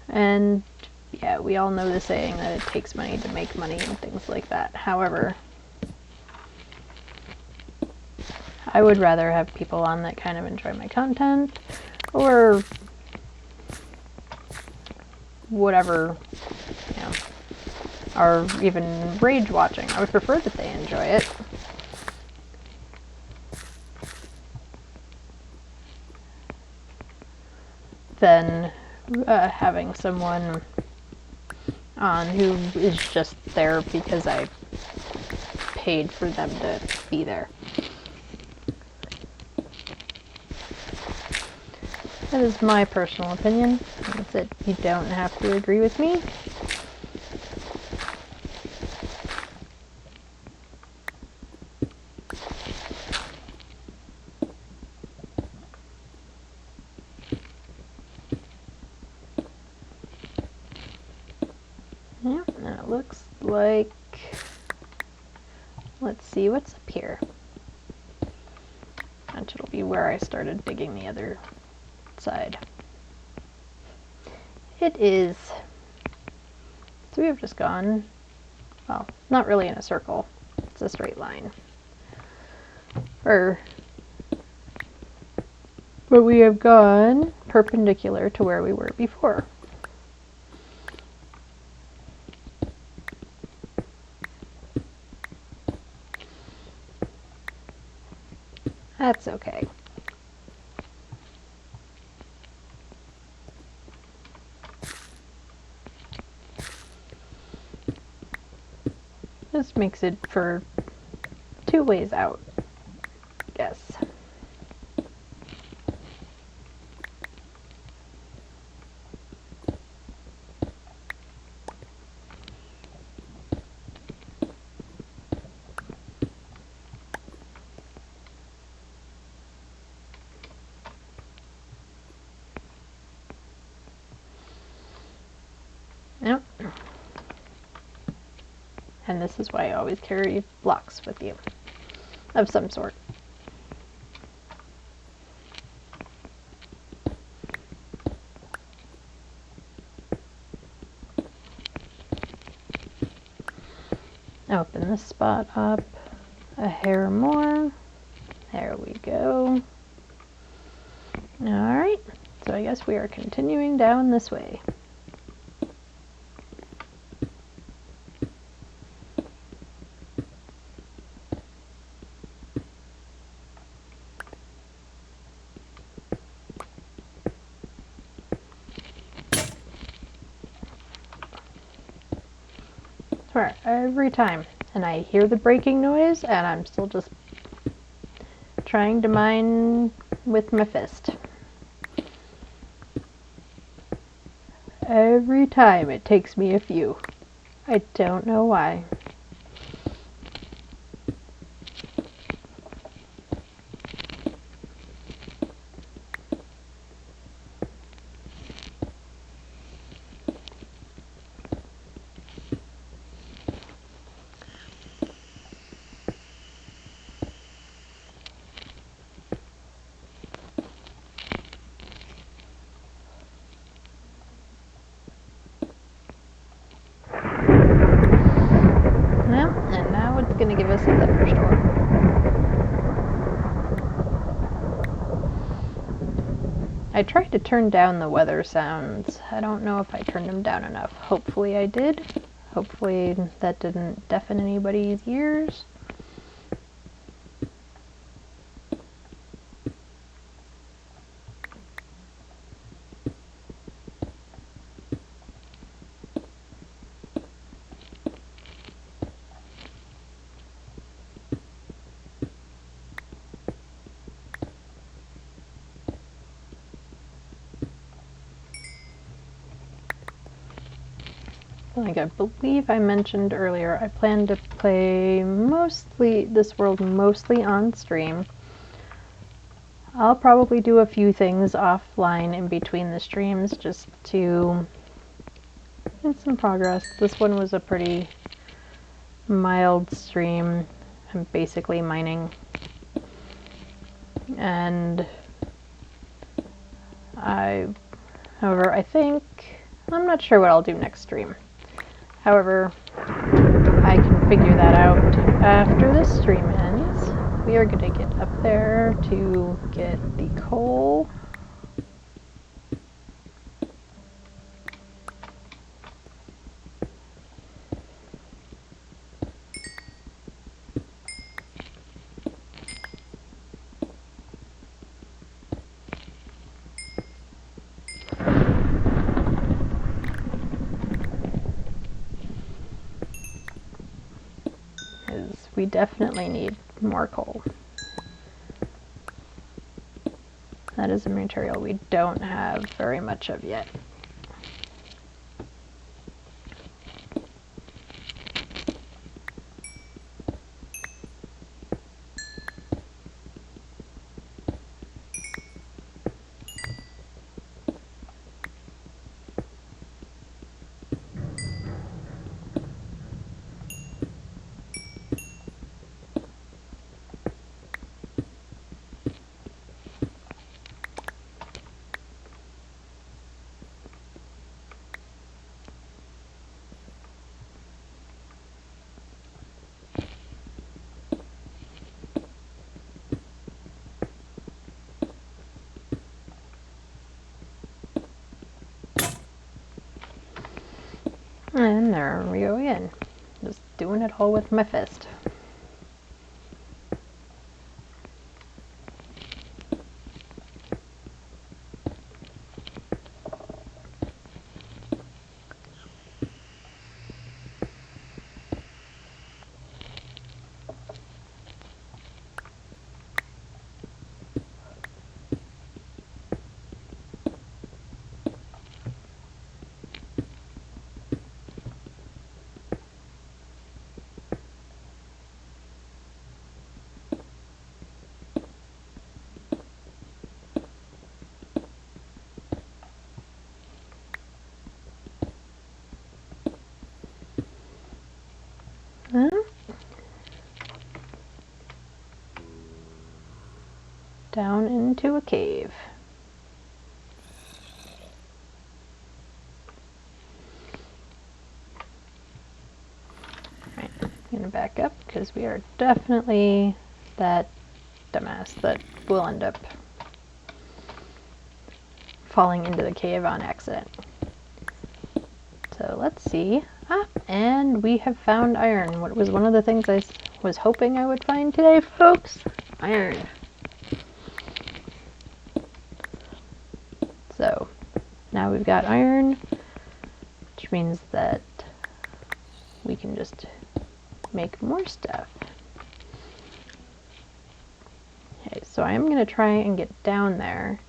And yeah, we all know the saying that it takes money to make money and things like that. However, I would rather have people on that kind of enjoy my content, or whatever, you know, or even rage watching. I would prefer that they enjoy it. Than having someone on who is just there because I paid for them to be there. That is my personal opinion. That's it. You don't have to agree with me. Yeah, and it looks like, let's see what's up here. And it'll be where I started digging the other side. It is, so we have just gone, well, not really in a circle, it's a straight line. But we have gone perpendicular to where we were before. That's okay. This makes it for 2 ways out, I guess. Yep. And this is why I always carry blocks with you, of some sort. Open this spot up a hair more. There we go. Alright, so I guess we are continuing down this way. Swear, every time. And I hear the breaking noise, and I'm still just trying to mine with my fist. Every time it takes me a few. I don't know why. I tried to turn down the weather sounds. I don't know if I turned them down enough. Hopefully I did. Hopefully that didn't deafen anybody's ears. Like I believe I mentioned earlier, I plan to play this world mostly on stream. I'll probably do a few things offline in between the streams just to get some progress. This one was a pretty mild stream. I'm basically mining. And however, I'm not sure what I'll do next stream. However, I can figure that out after this stream ends. We are going to get up there to get the coal. We definitely need more coal. That is a material we don't have very much of yet. And there we go again. Just doing it all with my fist. Down into a cave. Right, I'm gonna back up because we are definitely that dumbass that will end up falling into the cave on accident. So let's see. And we have found iron. What was one of the things I was hoping I would find today, folks? Iron. So now we've got iron, which means that we can just make more stuff. Okay, so I am going to try and get down there.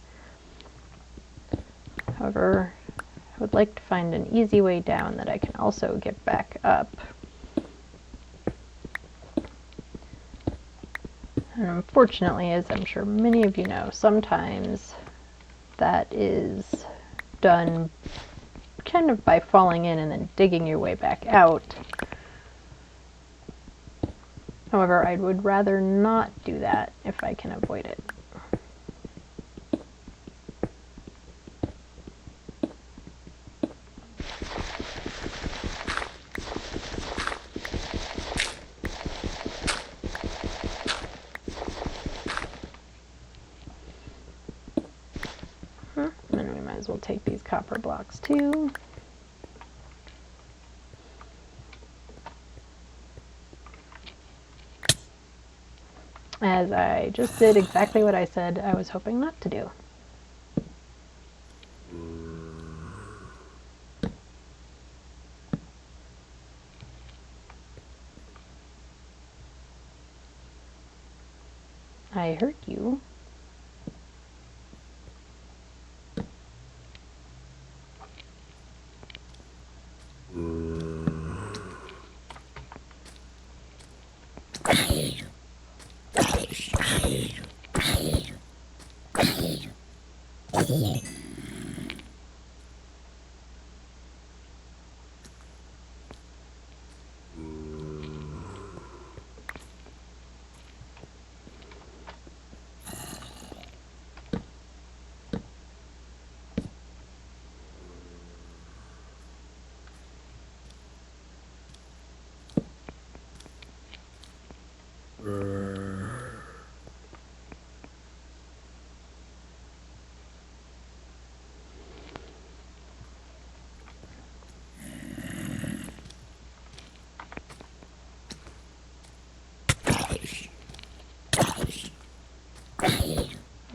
However, I would like to find an easy way down that I can also get back up. And unfortunately, as I'm sure many of you know, sometimes that is done kind of by falling in and then digging your way back out. However, I would rather not do that if I can avoid it. as well take these copper blocks too. As I just did exactly what I said I was hoping not to do. I hurt you.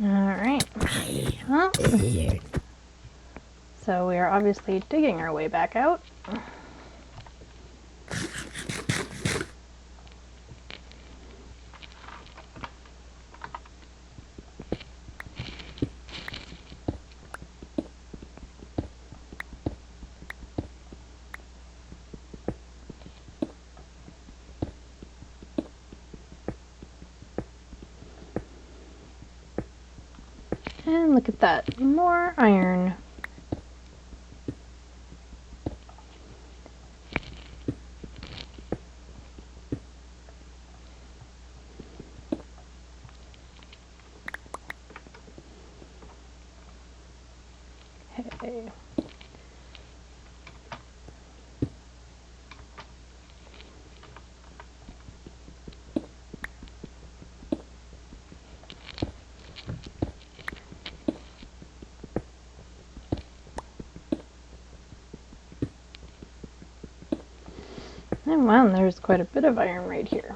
Alright. Well, so we are obviously digging our way back out. And look at that, more iron. Hey. And wow, there's quite a bit of iron right here.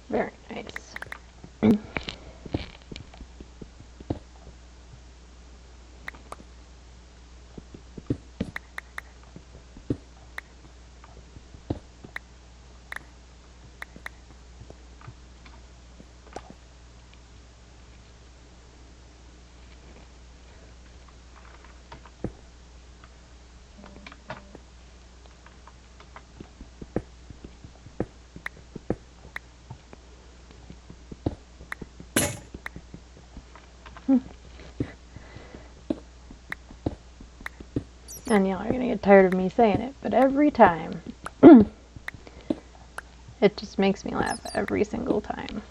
Very nice. And y'all are gonna get tired of me saying it, but every time, it just makes me laugh every single time.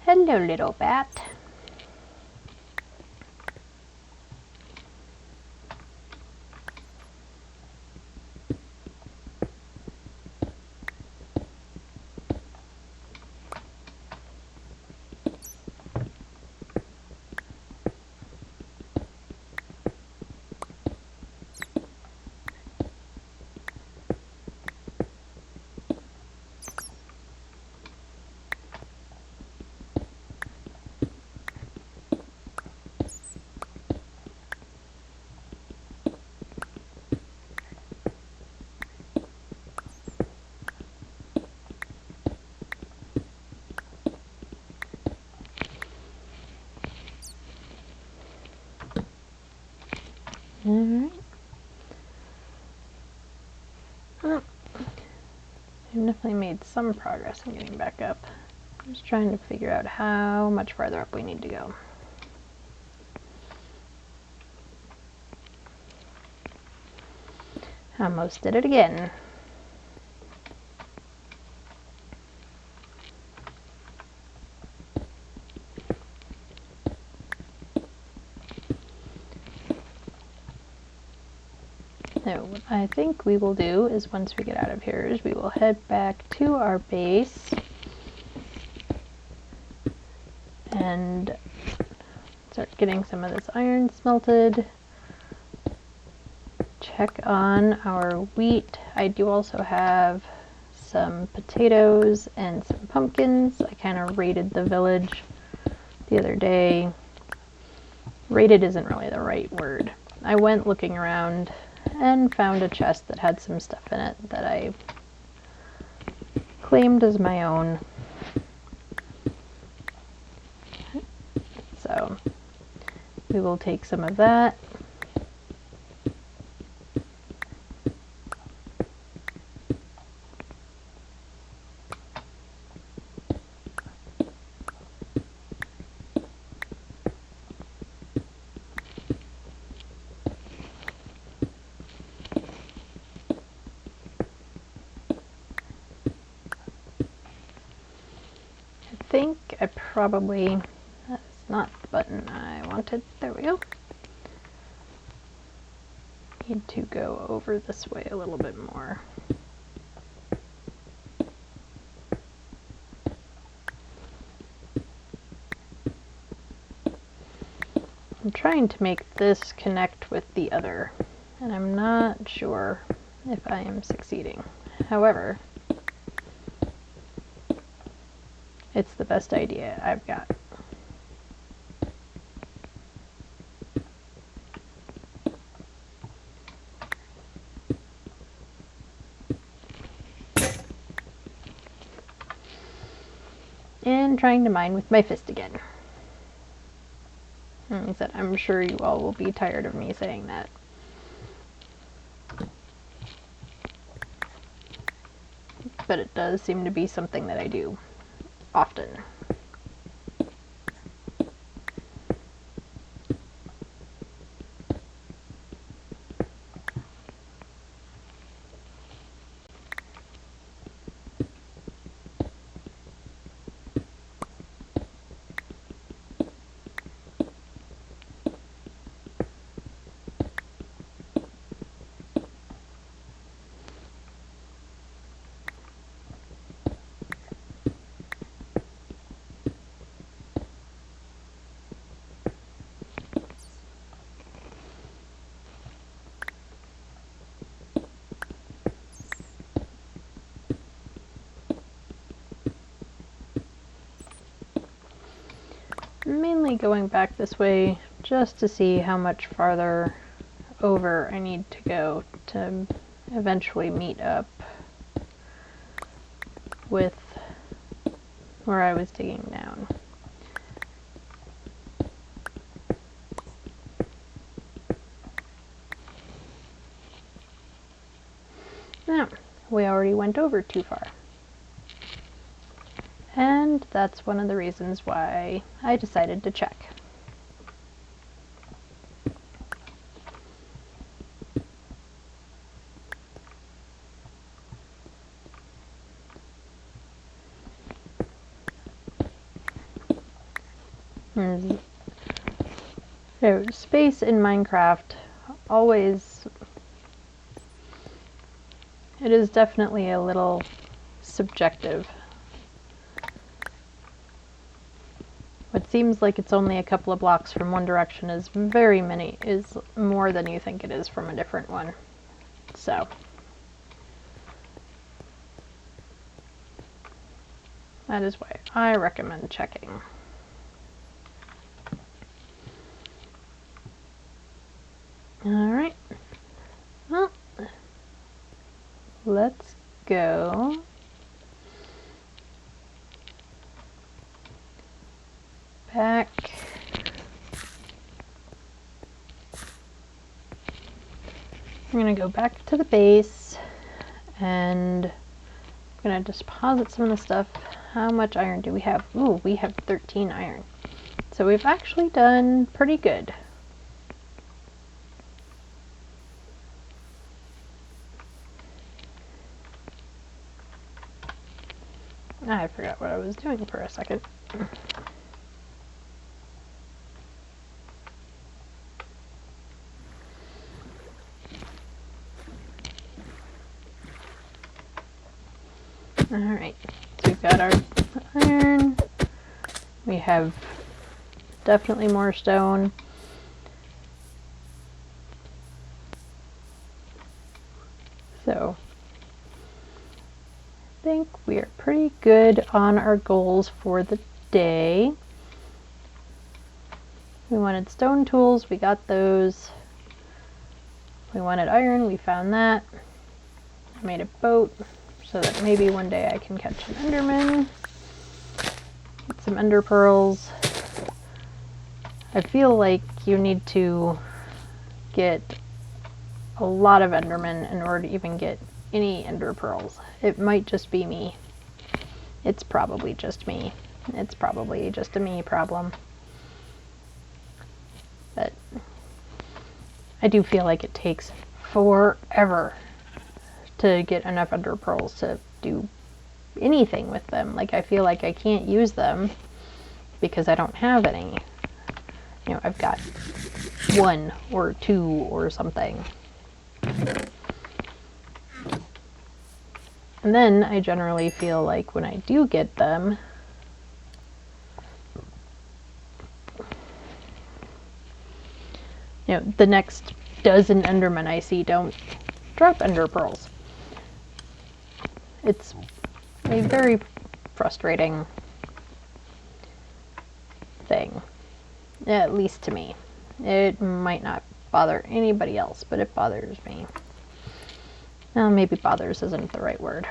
Hello, little bat. Alright. Well, I've definitely made some progress in getting back up. I'm just trying to figure out how much farther up we need to go. Almost did it again. So what I think we will do is once we get out of here is we will head back to our base and start getting some of this iron smelted. Check on our wheat. I do also have some potatoes and some pumpkins. I kind of raided the village the other day. Raided isn't really the right word. I went looking around and found a chest that had some stuff in it that I claimed as my own. So we will take some of that. I think I probably, that's not the button I wanted, there we go. Need to go over this way a little bit more. I'm trying to make this connect with the other, and I'm not sure if I am succeeding. However, it's the best idea I've got. And trying to mine with my fist again. I'm sure you all will be tired of me saying that. But it does seem to be something that I do often. Mainly going back this way just to see how much farther over I need to go to eventually meet up with where I was digging down. Now, we already went over too far. And that's one of the reasons why I decided to check. So, space in Minecraft always, it is definitely a little subjective. What seems like it's only a couple of blocks from one direction is is more than you think it is from a different one. So that is why I recommend checking. Alright, well, let's go back. I'm going to go back to the base and I'm going to deposit some of the stuff. How much iron do we have? Ooh, we have 13 iron. So we've actually done pretty good. I forgot what I was doing for a second. Alright, so we've got our iron. We have definitely more stone. So I think we are pretty good on our goals for the day. We wanted stone tools, we got those. We wanted iron, we found that. I made a boat so that maybe one day I can catch an Enderman. Get some Ender pearls. I feel like you need to get a lot of Endermen in order to even get any Ender pearls. It might just be me. It's probably just me. It's probably just a me problem. But I do feel like it takes forever to get enough Ender pearls to do anything with them. Like, I feel like I can't use them because I don't have any. You know, I've got 1 or 2 or something. And then I generally feel like when I do get them, you know, the next dozen Endermen I see don't drop Ender pearls. It's a very frustrating thing, at least to me. It might not bother anybody else, but it bothers me. Well, maybe bothers isn't the right word.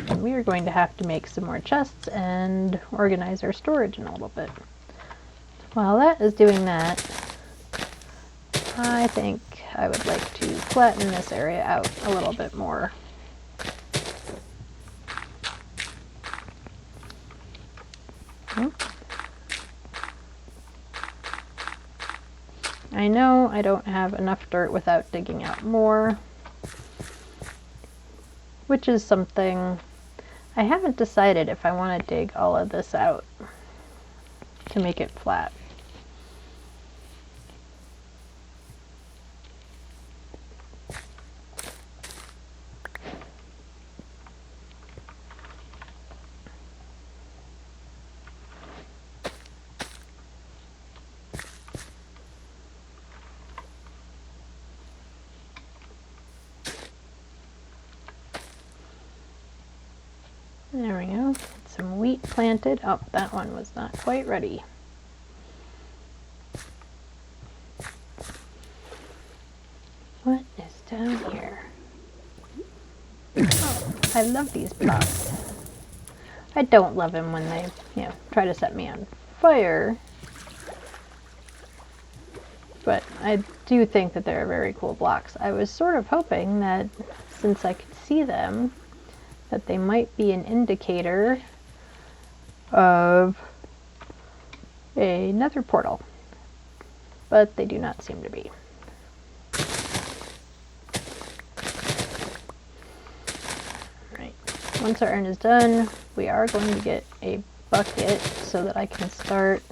And we are going to have to make some more chests and organize our storage in a little bit. While that is doing that, I think I would like to flatten this area out a little bit more. I know I don't have enough dirt without digging out more, which is something I haven't decided if I want to dig all of this out to make it flat. There we go. Some wheat planted. Oh, that one was not quite ready. What is down here? Oh, I love these blocks. I don't love them when they, you know, try to set me on fire. But I do think that they're very cool blocks. I was sort of hoping that since I could see them, that they might be an indicator of a nether portal, but they do not seem to be. Right. Once our iron is done, we are going to get a bucket so that I can start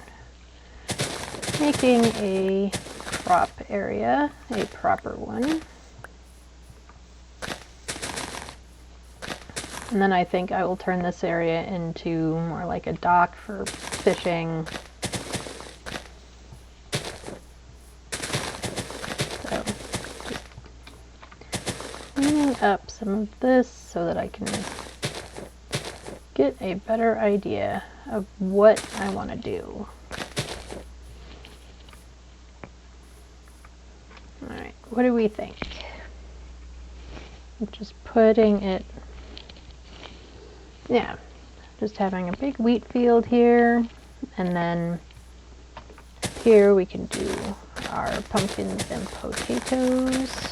making a crop area, a proper one. And then I think I will turn this area into more like a dock for fishing. So just cleaning up some of this so that I can get a better idea of what I want to do. Alright, what do we think? I'm just putting it, yeah, just having a big wheat field here, and then here we can do our pumpkins and potatoes.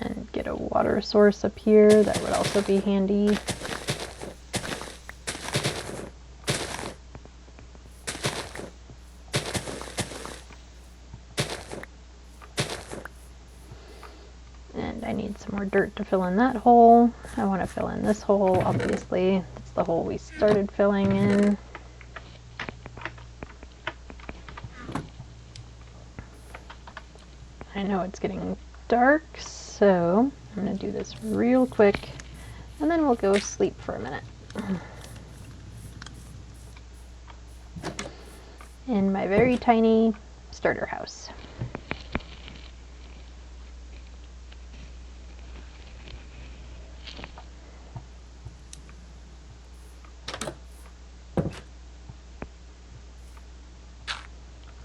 And get a water source up here, that would also be handy. And I need some more dirt to fill in that hole. I want to fill in this hole, obviously. It's the hole we started filling in. I know it's getting dark, so I'm going to do this real quick, and then we'll go sleep for a minute. In my very tiny starter house.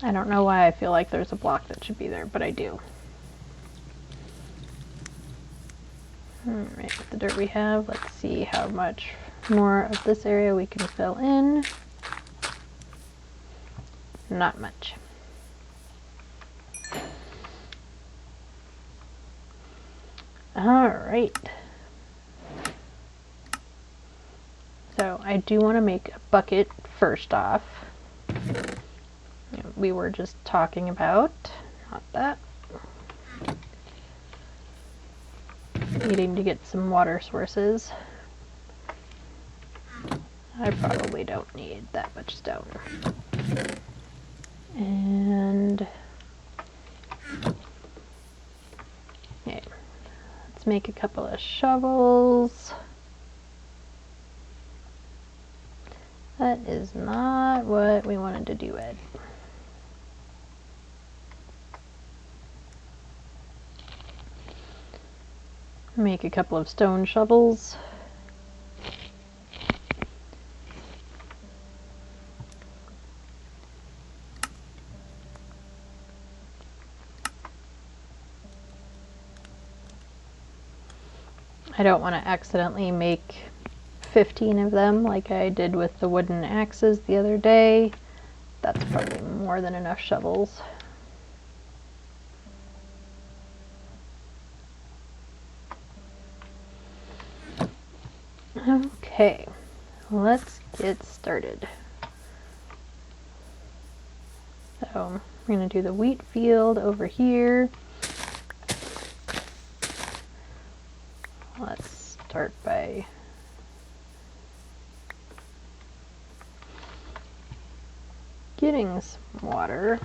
I don't know why I feel like there's a block that should be there, but I do. Alright, with the dirt we have, let's see how much more of this area we can fill in. Not much. Alright. So I do want to make a bucket first off. We were just talking about, not that. Needing to get some water sources. I probably don't need that much stone. And okay, let's make a couple of shovels. That is not what we wanted to do, Ed. Make a couple of stone shovels. I don't want to accidentally make 15 of them like I did with the wooden axes the other day. That's probably more than enough shovels. Okay, let's get started. So we're going to do the wheat field over here. Let's start by getting some water.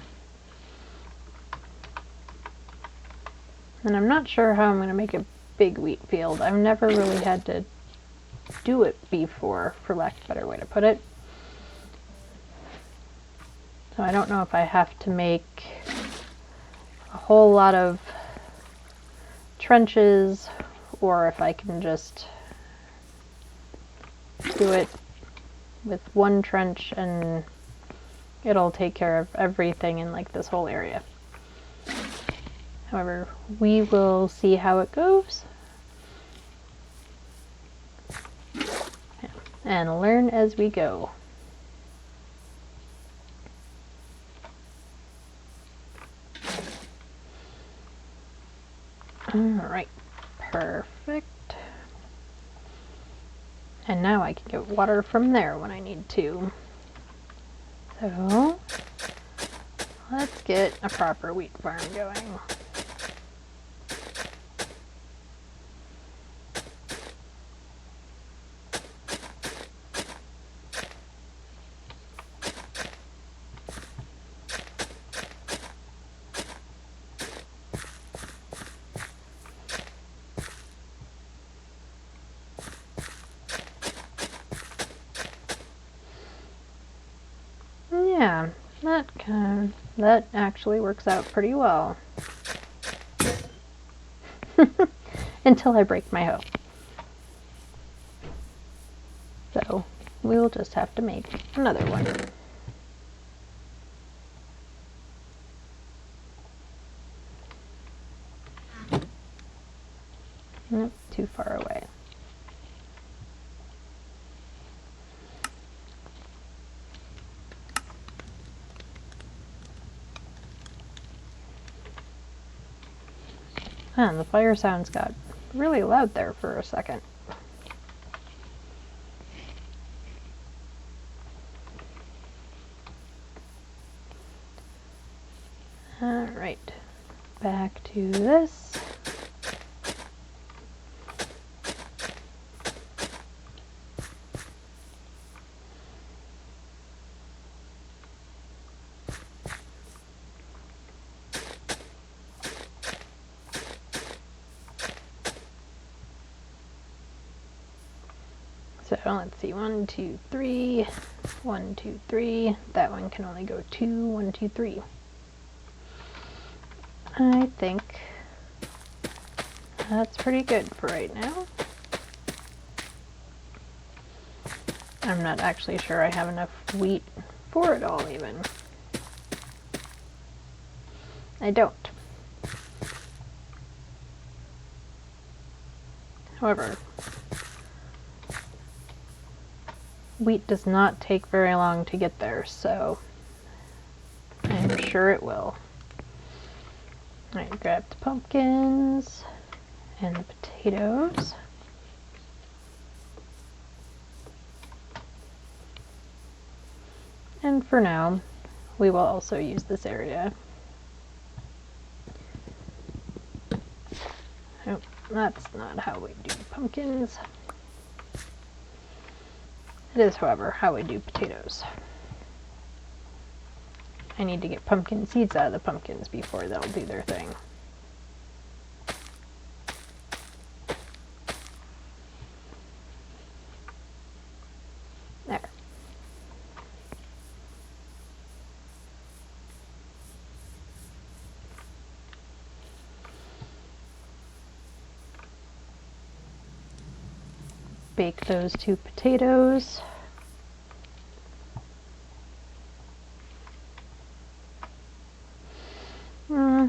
And I'm not sure how I'm going to make a big wheat field. I've never really had to do it before, for lack of a better way to put it. So I don't know if I have to make a whole lot of trenches or if I can just do it with one trench and it'll take care of everything in like this whole area. However, we will see how it goes and learn as we go. Alright, perfect. And now I can get water from there when I need to. So, let's get a proper wheat farm going. Yeah, that actually works out pretty well. Until I break my hoe. So we'll just have to make another one. Nope, too far away. And the fire sounds got really loud there for a second. Alright, back to this. So let's see, 1, 2, 3, 1, 2, 3. That one can only go 2, 1, 2, 3. I think that's pretty good for right now. I'm not actually sure I have enough wheat for it all even. I don't. However, wheat does not take very long to get there, so I'm sure it will. Alright, grab the pumpkins and the potatoes. And for now, we will also use this area. Oh, that's not how we do pumpkins. It is, however, how we do potatoes. I need to get pumpkin seeds out of the pumpkins before they'll do their thing. There. Bake those 2 potatoes. Hmm,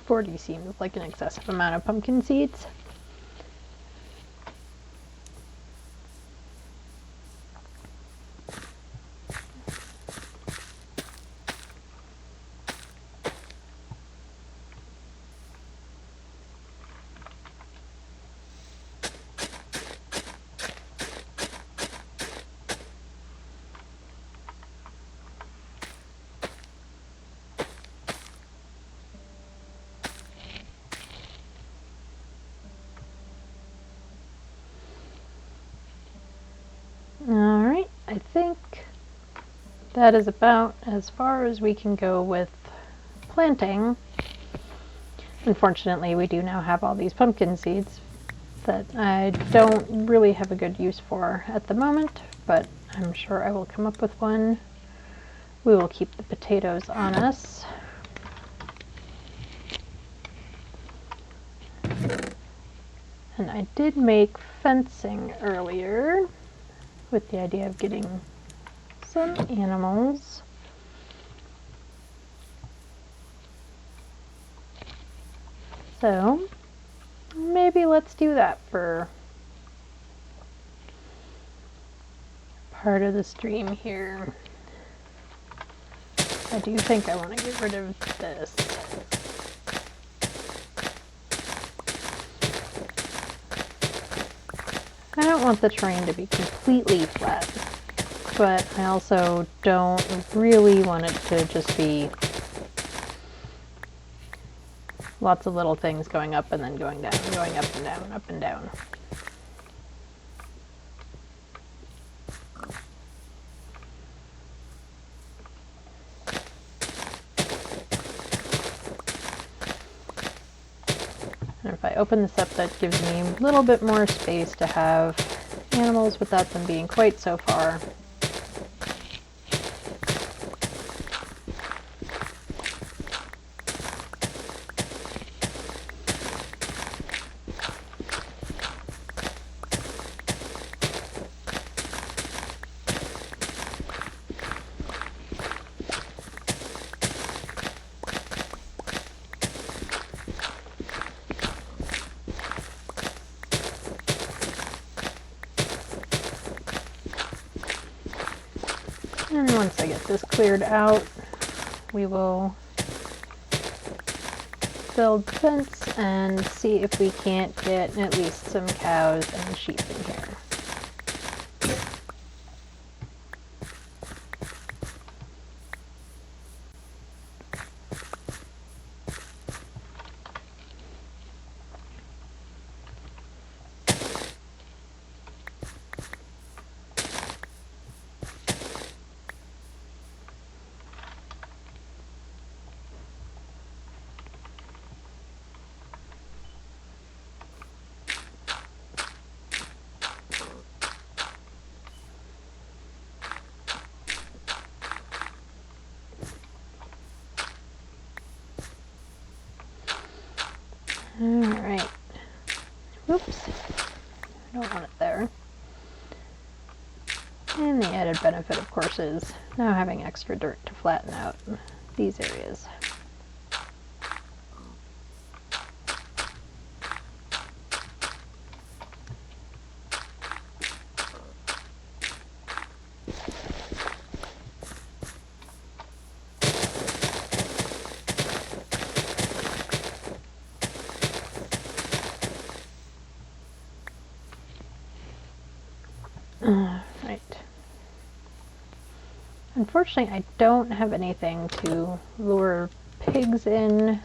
40 seems like an excessive amount of pumpkin seeds. Alright, I think that is about as far as we can go with planting. Unfortunately, we do now have all these pumpkin seeds that I don't really have a good use for at the moment, but I'm sure I will come up with one. We will keep the potatoes on us. And I did make fencing earlier with the idea of getting some animals. So maybe let's do that for part of the stream here. I do think I want to get rid of this. I don't want the terrain to be completely flat, but I also don't really want it to just be lots of little things going up and then going down, going up and down, up and down. And if I open this up, that gives me a little bit more space to have animals without them being quite so far. And once I get this cleared out, we will build the fence and see if we can't get at least some cows and sheep in here. Alright. Oops. I don't want it there. And the added benefit, of course, is now having extra dirt to flatten out these areas. Right. Unfortunately, I don't have anything to lure pigs in,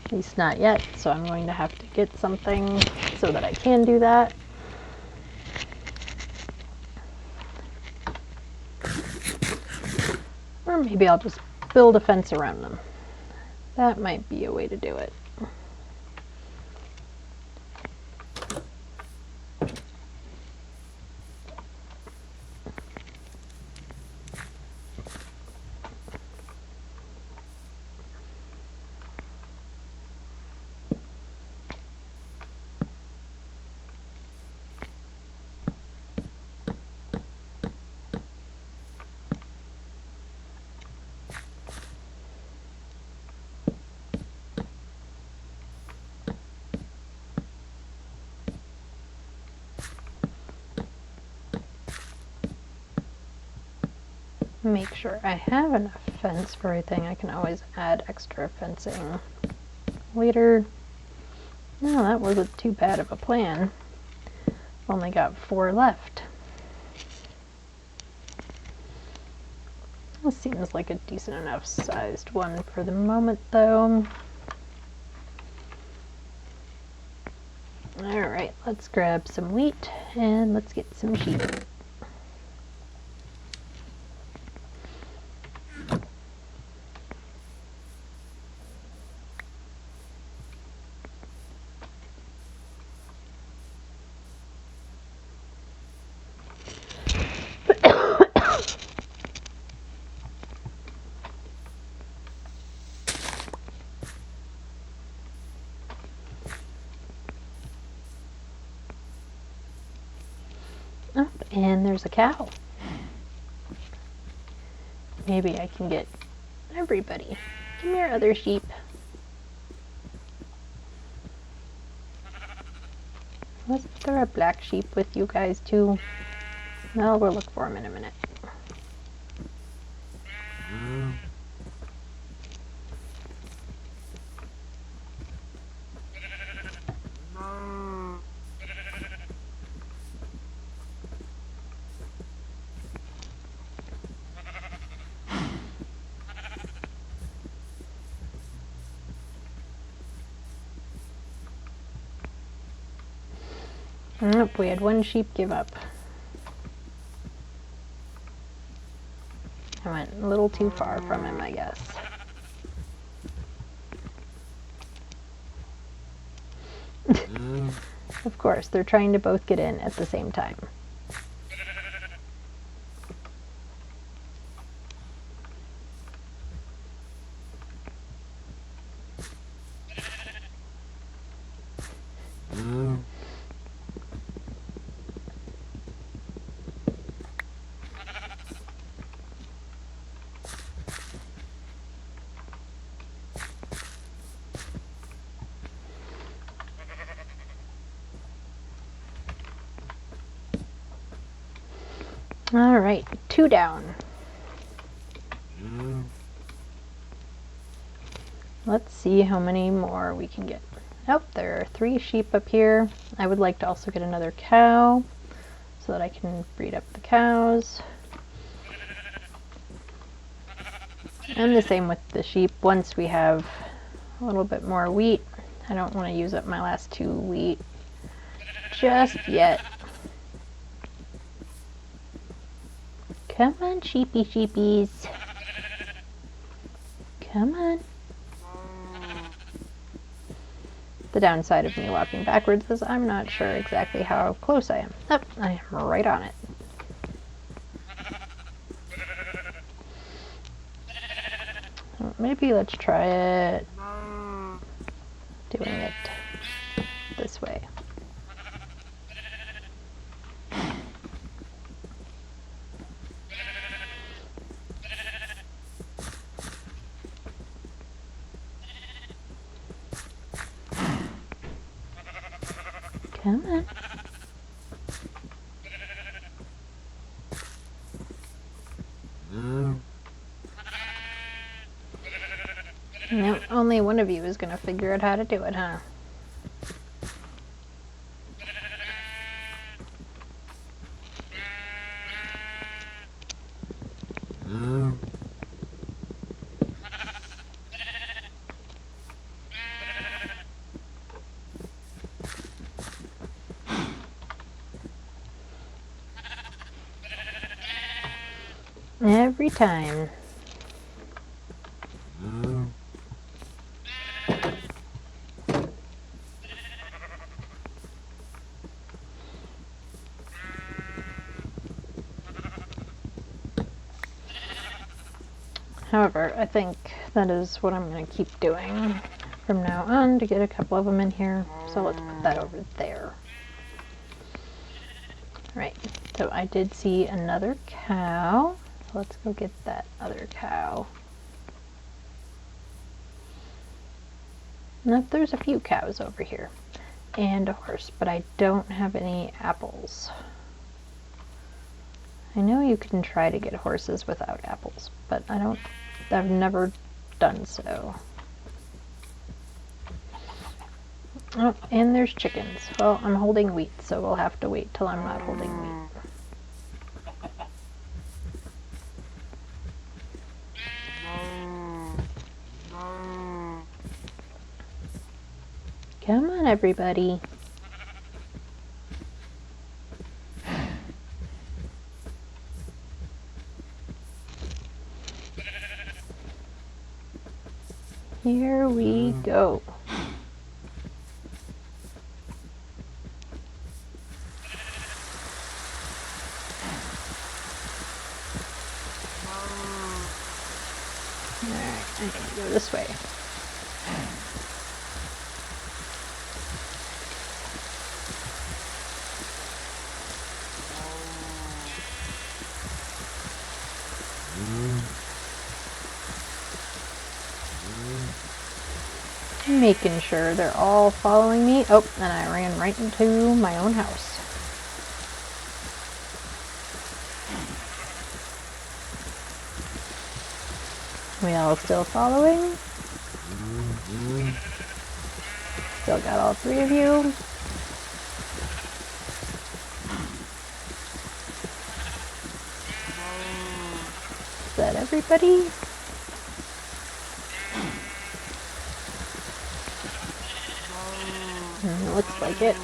at least not yet, so I'm going to have to get something so that I can do that. Or maybe I'll just build a fence around them. That might be a way to do it. Make sure I have enough fence for everything. I can always add extra fencing later. No, that wasn't too bad of a plan. Only got 4 left. This seems like a decent enough sized one for the moment, though. Alright, let's grab some wheat and let's get some sheep. Oh, and there's a cow. Maybe I can get everybody. Come here, other sheep. Wasn't there a black sheep with you guys too? Well, we'll look for him in a minute. Nope, we had one sheep give up. I went a little too far from him, I guess. Of course, they're trying to both get in at the same time. All right, 2 down. Let's see how many more we can get. Oh, there are 3 sheep up here. I would like to also get another cow so that I can breed up the cows. And the same with the sheep. Once we have a little bit more wheat, I don't want to use up my last 2 wheat just yet. Come on, sheepy sheepies. Come on. The downside of me walking backwards is I'm not sure exactly how close I am. Oh, I am right on it. Maybe let's try it doing it Come on. No, only one of you is going to figure out how to do it, huh? Every time. However, I think that is what I'm going to keep doing from now on to get a couple of them in here. So let's put that over there. Right, so I did see another cow. So let's go get that other cow. Nope, there's a few cows over here. And a horse, but I don't have any apples. I know you can try to get horses without apples, but I've never done so. Oh, and there's chickens. Well, I'm holding wheat, so we'll have to wait till I'm not holding wheat. Come on, everybody. Here we go. Alright, I can go this way. Making sure they're all following me. Oh, and I ran right into my own house. We all still following? Still got all three of you. Is that everybody? It looks like it.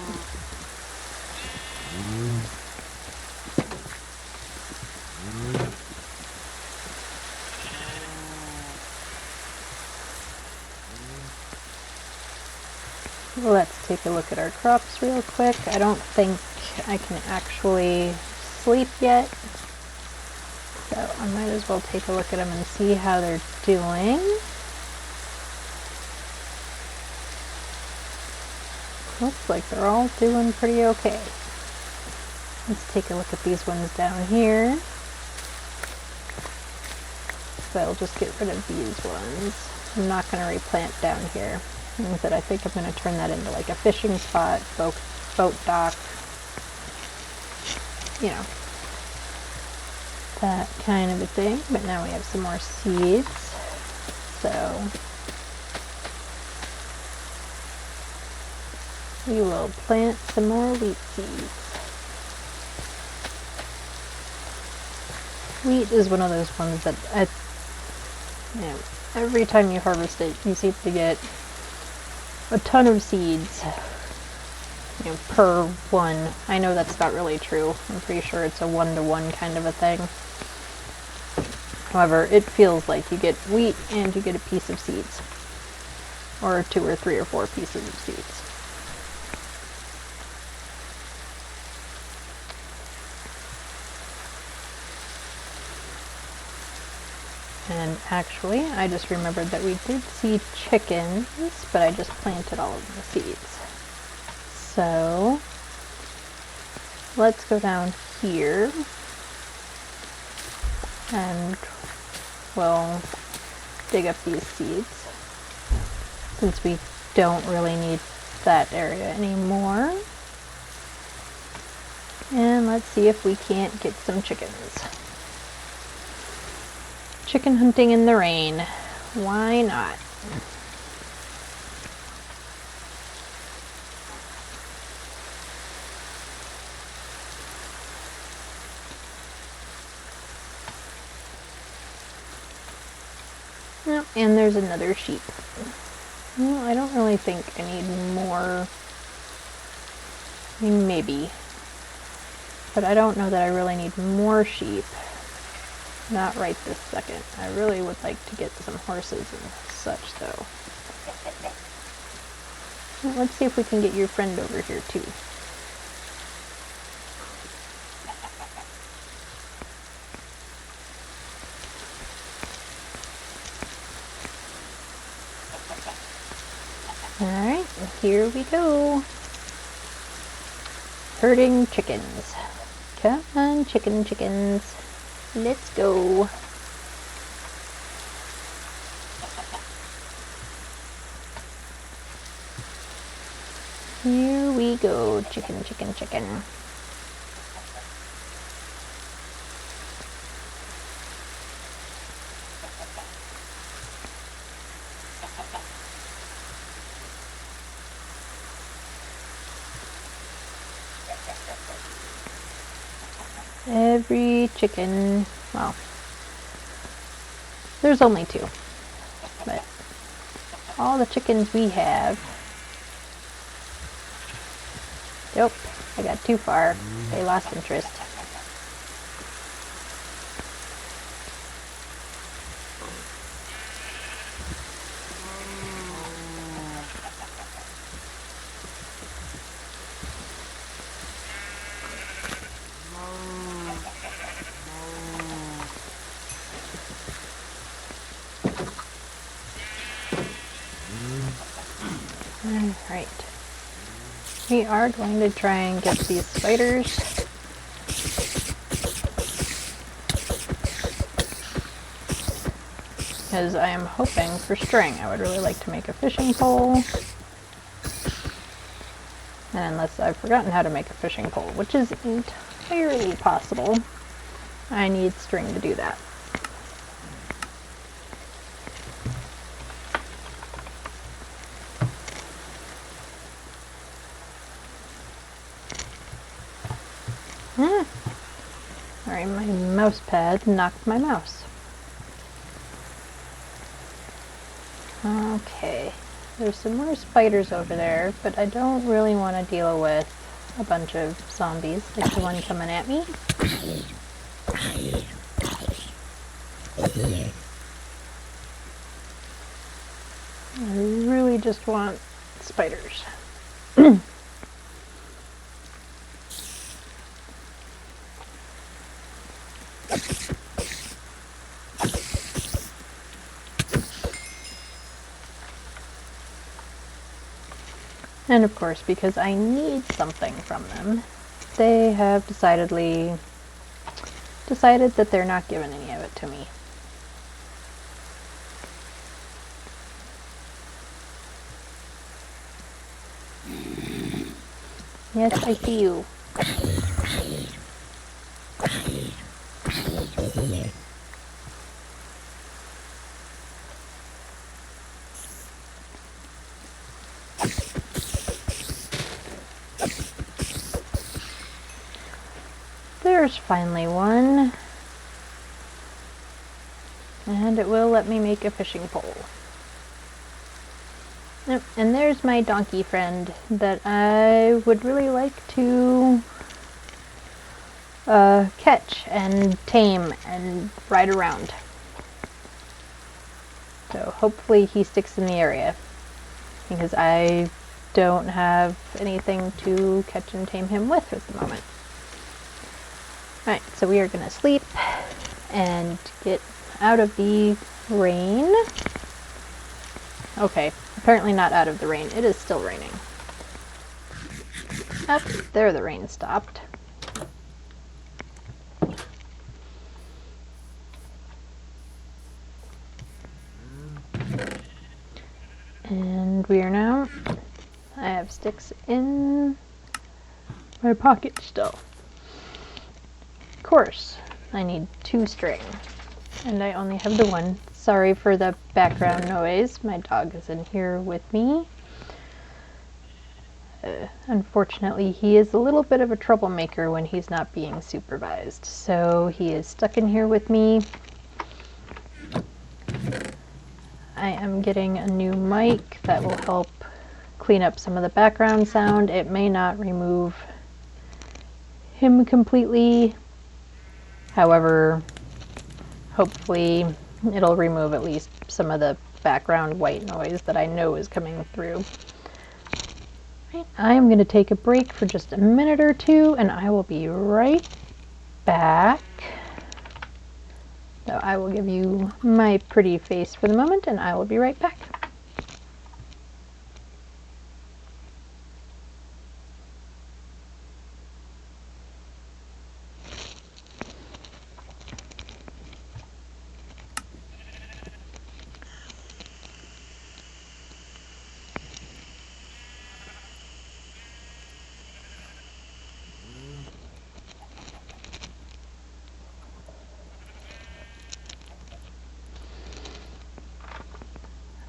Let's take a look at our crops real quick. I don't think I can actually sleep yet, so I might as well take a look at them and see how they're doing. Looks like they're all doing pretty okay. Let's take a look at these ones down here. So I'll just get rid of these ones. I'm not going to replant down here. Instead, I think I'm going to turn that into like a fishing spot, boat dock, you know, that kind of a thing. But now we have some more seeds. So we will plant some more wheat seeds. Wheat is one of those ones that every time you harvest it, you seem to get a ton of seeds, per one. I know that's not really true. I'm pretty sure it's a 1-to-1 kind of a thing. However, it feels like you get wheat and you get a piece of seeds, or 2 or 3 or 4 pieces of seeds. And actually, I just remembered that we did see chickens, but I just planted all of the seeds. So let's go down here and we'll dig up these seeds since we don't really need that area anymore. And let's see if we can't get some chickens. Chicken hunting in the rain. Why not? Oh, and there's another sheep. Well, I don't really think I need more. I mean, maybe. But I don't know that I really need more sheep. Not right this second. I really would like to get some horses and such, though. Well, let's see if we can get your friend over here, too. Alright, here we go. Herding chickens. Come on, chickens. Let's go. Here we go. Chicken. Every chicken, well, there's only 2, but all the chickens we have, nope, I got too far, they lost interest. Alright, we are going to try and get these spiders. Because I am hoping for string. I would really like to make a fishing pole. And unless I've forgotten how to make a fishing pole, which is entirely possible, I need string to do that. Sorry, my mouse pad knocked my mouse. Okay, there's some more spiders over there, but I don't really want to deal with a bunch of zombies like the one coming at me. I really just want spiders. And of course, because I need something from them, they have decided that they're not giving any of it to me. Yes, I see you. There's finally one. And it will let me make a fishing pole. Yep, and there's my donkey friend that I would really like to catch and tame and ride around. So hopefully he sticks in the area, because I don't have anything to catch and tame him with at the moment. Alright, so we are going to sleep and get out of the rain. Okay, apparently not out of the rain. It is still raining. Up there, the rain stopped. And we are now, I have sticks in my pocket still. course, I need 2 string. And I only have the 1. Sorry for the background noise. My dog is in here with me. Unfortunately, he is a little bit of a troublemaker when he's not being supervised. So he is stuck in here with me. I am getting a new mic that will help clean up some of the background sound. It may not remove him completely. However, hopefully it'll remove at least some of the background white noise that I know is coming through. Right, I am going to take a break for just a minute or 2 and I will be right back. So I will give you my pretty face for the moment and I will be right back.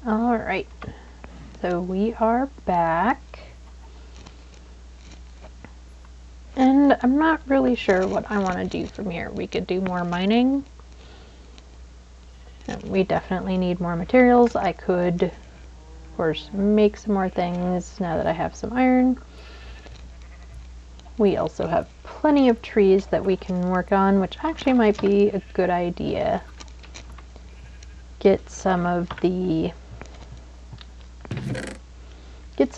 All right, so we are back. And I'm not really sure what I want to do from here. We could do more mining. We definitely need more materials. I could, of course, make some more things now that I have some iron. We also have plenty of trees that we can work on, which actually might be a good idea. Get some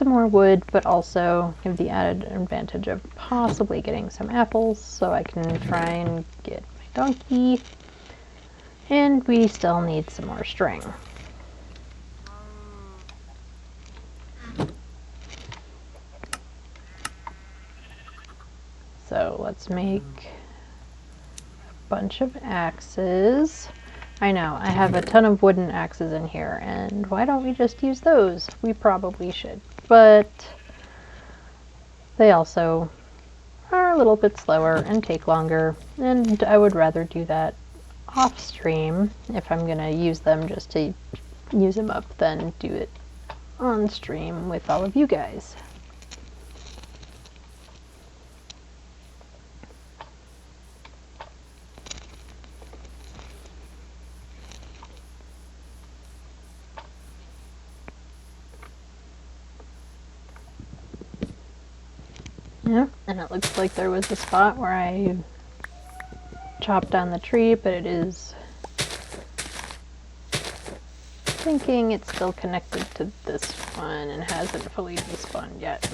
more wood, but also have the added advantage of possibly getting some apples so I can try and get my donkey. And we still need some more string. So let's make a bunch of axes. I know, I have a ton of wooden axes in here, and why don't we just use those? We probably should, but they also are a little bit slower and take longer, and I would rather do that off stream if I'm gonna use them just to use them up than do it on stream with all of you guys. Yeah, and it looks like there was a spot where I chopped down the tree, but it is thinking it's still connected to this one and hasn't fully despawned yet.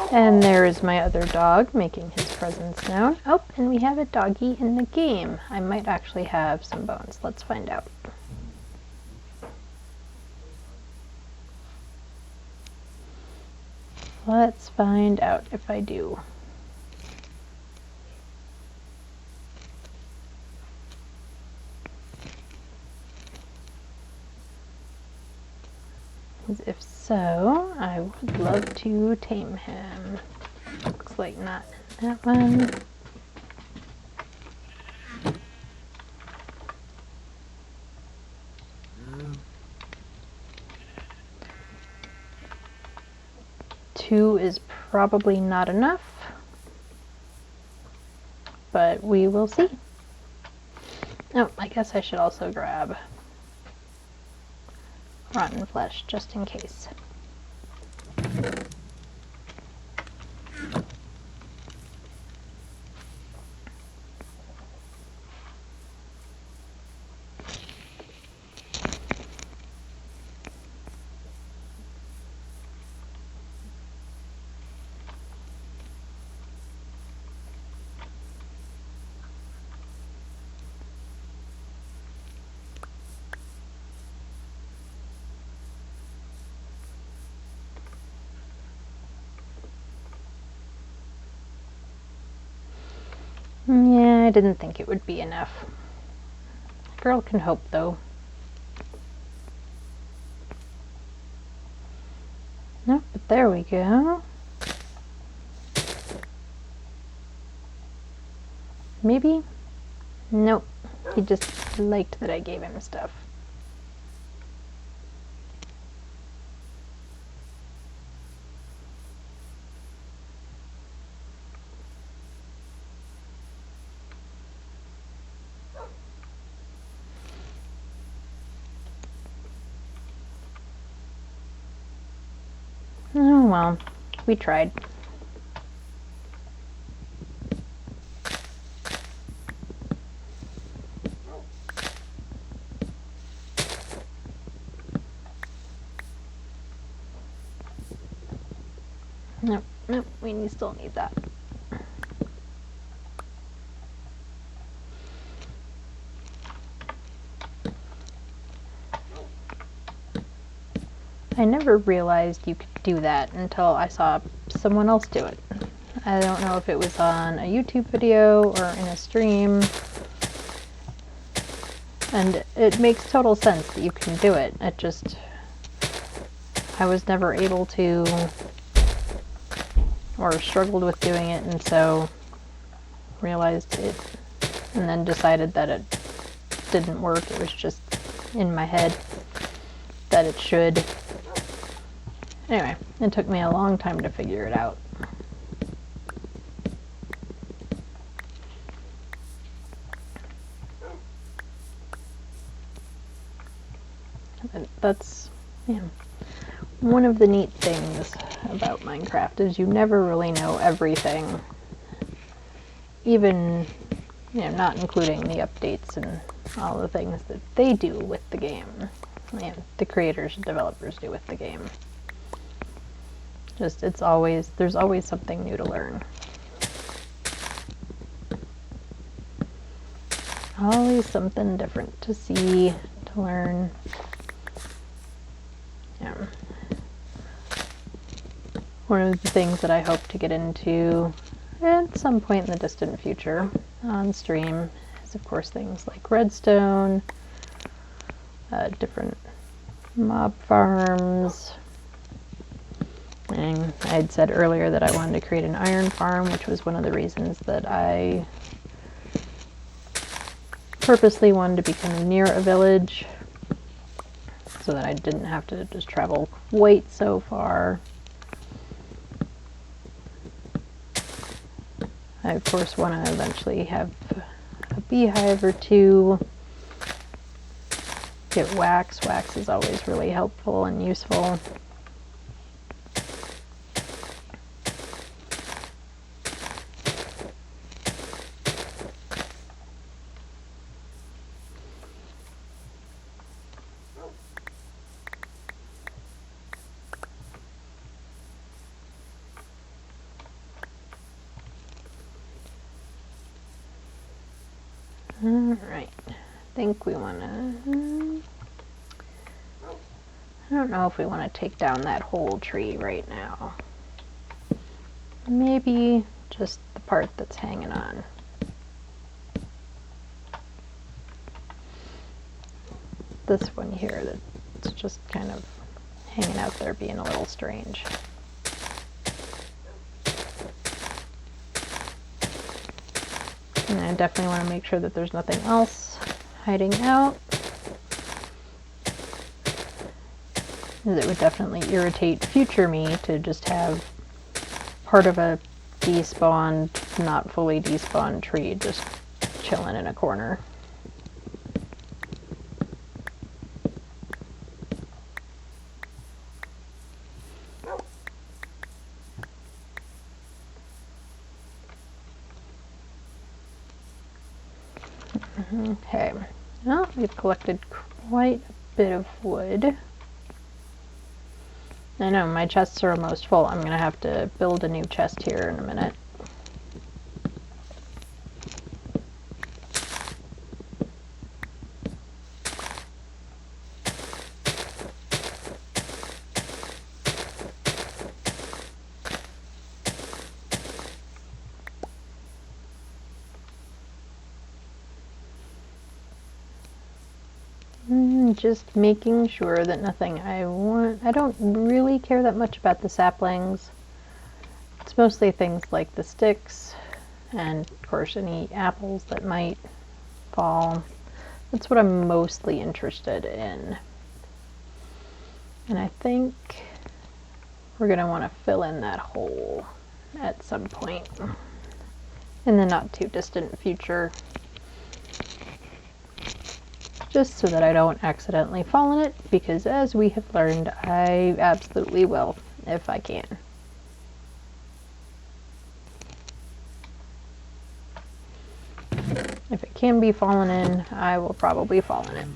And there is my other dog making his presence known. Oh, and we have a doggy in the game. I might actually have some bones. Let's find out. Let's find out if I do. If so, I would love to tame him. Looks like not that one. Two is probably not enough, but we will see. Oh, I guess I should also grab rotten flesh just in case. Yeah, I didn't think it would be enough. Girl can hope, though. Nope, but there we go. Maybe? Nope. He just liked that I gave him stuff. Oh well, we tried. Nope, nope, we still need that. I never realized you could do that until I saw someone else do it. I don't know if it was on a YouTube video or in a stream. And it makes total sense that you can do it. It just, I was never able to, or struggled with doing it, and so realized it, and then decided that it didn't work. It was just in my head that it should. Anyway, it took me a long time to figure it out. And that's, yeah, one of the neat things about Minecraft is you never really know everything, even, you know, not including the updates and all the things that they do with the game, and the creators and developers do with the game. Just, it's always, there's always something new to learn. Always something different to see, to learn. Yeah. One of the things that I hope to get into at some point in the distant future on stream is, of course, things like redstone, different mob farms. And I had said earlier that I wanted to create an iron farm, which was one of the reasons that I purposely wanted to be kind of near a village so that I didn't have to just travel quite so far. I, of course, want to eventually have a beehive or two. Get wax. Wax is always really helpful and useful. Alright, I think we want to, I don't know if we want to take down that whole tree right now. Maybe just the part that's hanging on. This one here that's just kind of hanging out there being a little strange. And I definitely want to make sure that there's nothing else hiding out. It would definitely irritate future me to just have part of a despawned, not fully despawned tree just chilling in a corner. Okay, well, we've collected quite a bit of wood. I know, my chests are almost full. I'm going to have to build a new chest here in a minute. just making sure that nothing I don't really care that much about the saplings. It's mostly things like the sticks and of course any apples that might fall. That's what I'm mostly interested in. And I think we're going to want to fill in that hole at some point in the not too distant future, just so that I don't accidentally fall in it, because as we have learned, I absolutely will if I can. If it can be fallen in, I will probably fall in it.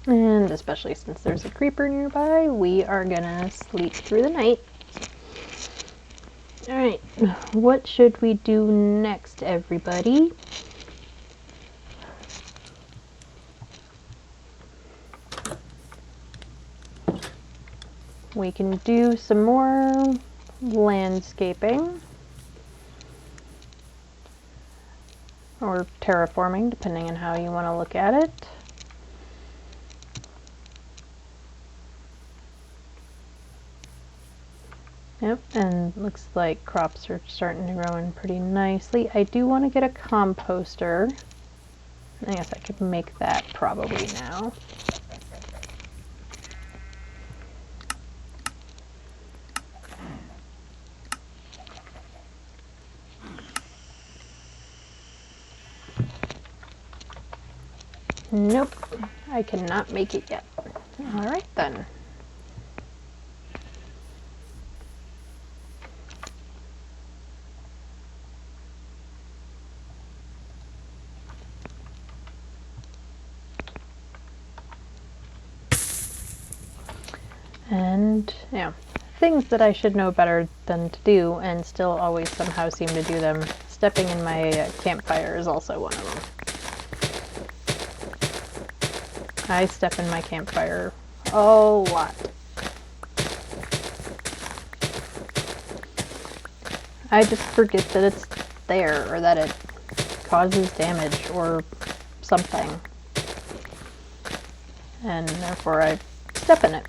And especially since there's a creeper nearby, we are gonna sleep through the night. Alright, what should we do next, everybody? We can do some more landscaping. Or terraforming, depending on how you want to look at it. Yep, and looks like crops are starting to grow in pretty nicely. I do want to get a composter. I guess I could make that probably now. Nope, I cannot make it yet. Alright then. And, yeah, things that I should know better than to do and still always somehow seem to do them. Stepping in my campfire is also one of them. I step in my campfire a lot. I just forget that it's there or that it causes damage or something. And therefore I step in it.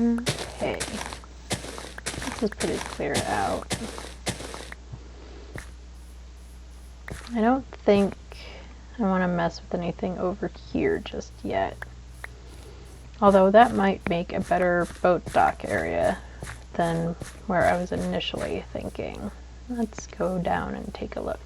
Okay, this is pretty clear out. I don't think I want to mess with anything over here just yet. Although that might make a better boat dock area than where I was initially thinking. Let's go down and take a look.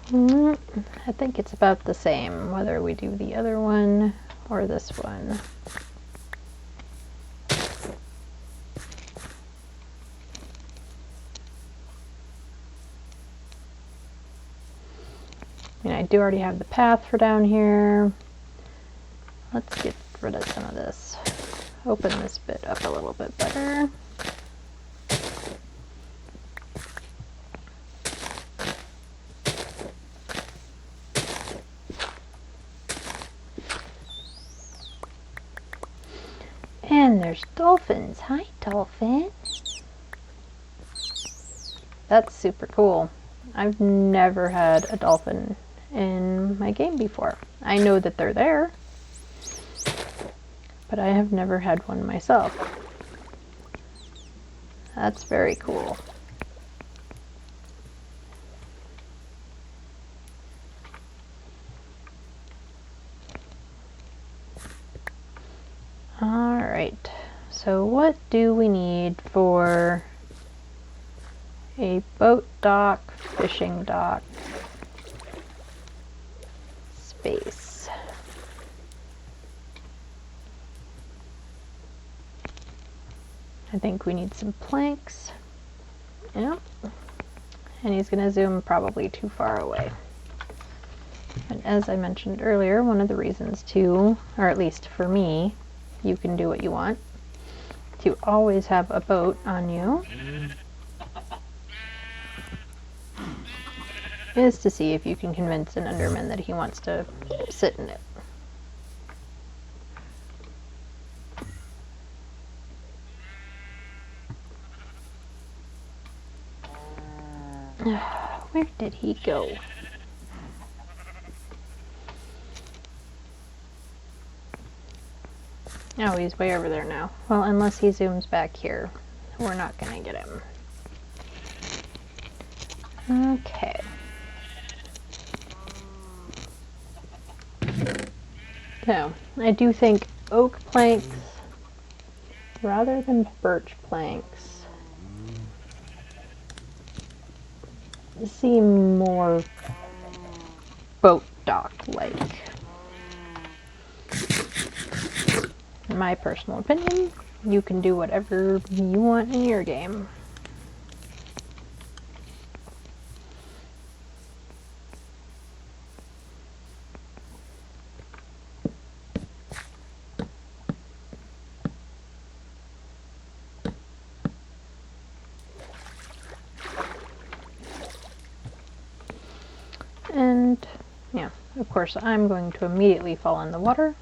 I think it's about the same, whether we do the other one or this one. I mean, I do already have the path for down here. Let's get rid of some of this. Open this bit up a little bit better. And there's dolphins. Hi, dolphin. That's super cool. I've never had a dolphin in my game before. I know that they're there, but I have never had one myself. That's very cool. Alright, so what do we need for a boat dock, fishing dock, space. I think we need some planks. Yep. And he's going to zoom probably too far away. And as I mentioned earlier, one of the reasons to, or at least for me, you can do what you want, to always have a boat on you is to see if you can convince an Enderman that he wants to sit in it. Where did he go? Oh, he's way over there now. Well, unless he zooms back here, we're not gonna get him. Okay. So, I do think oak planks rather than birch planks seem more boat dock-like. In my personal opinion, you can do whatever you want in your game. And yeah, of course, I'm going to immediately fall in the water.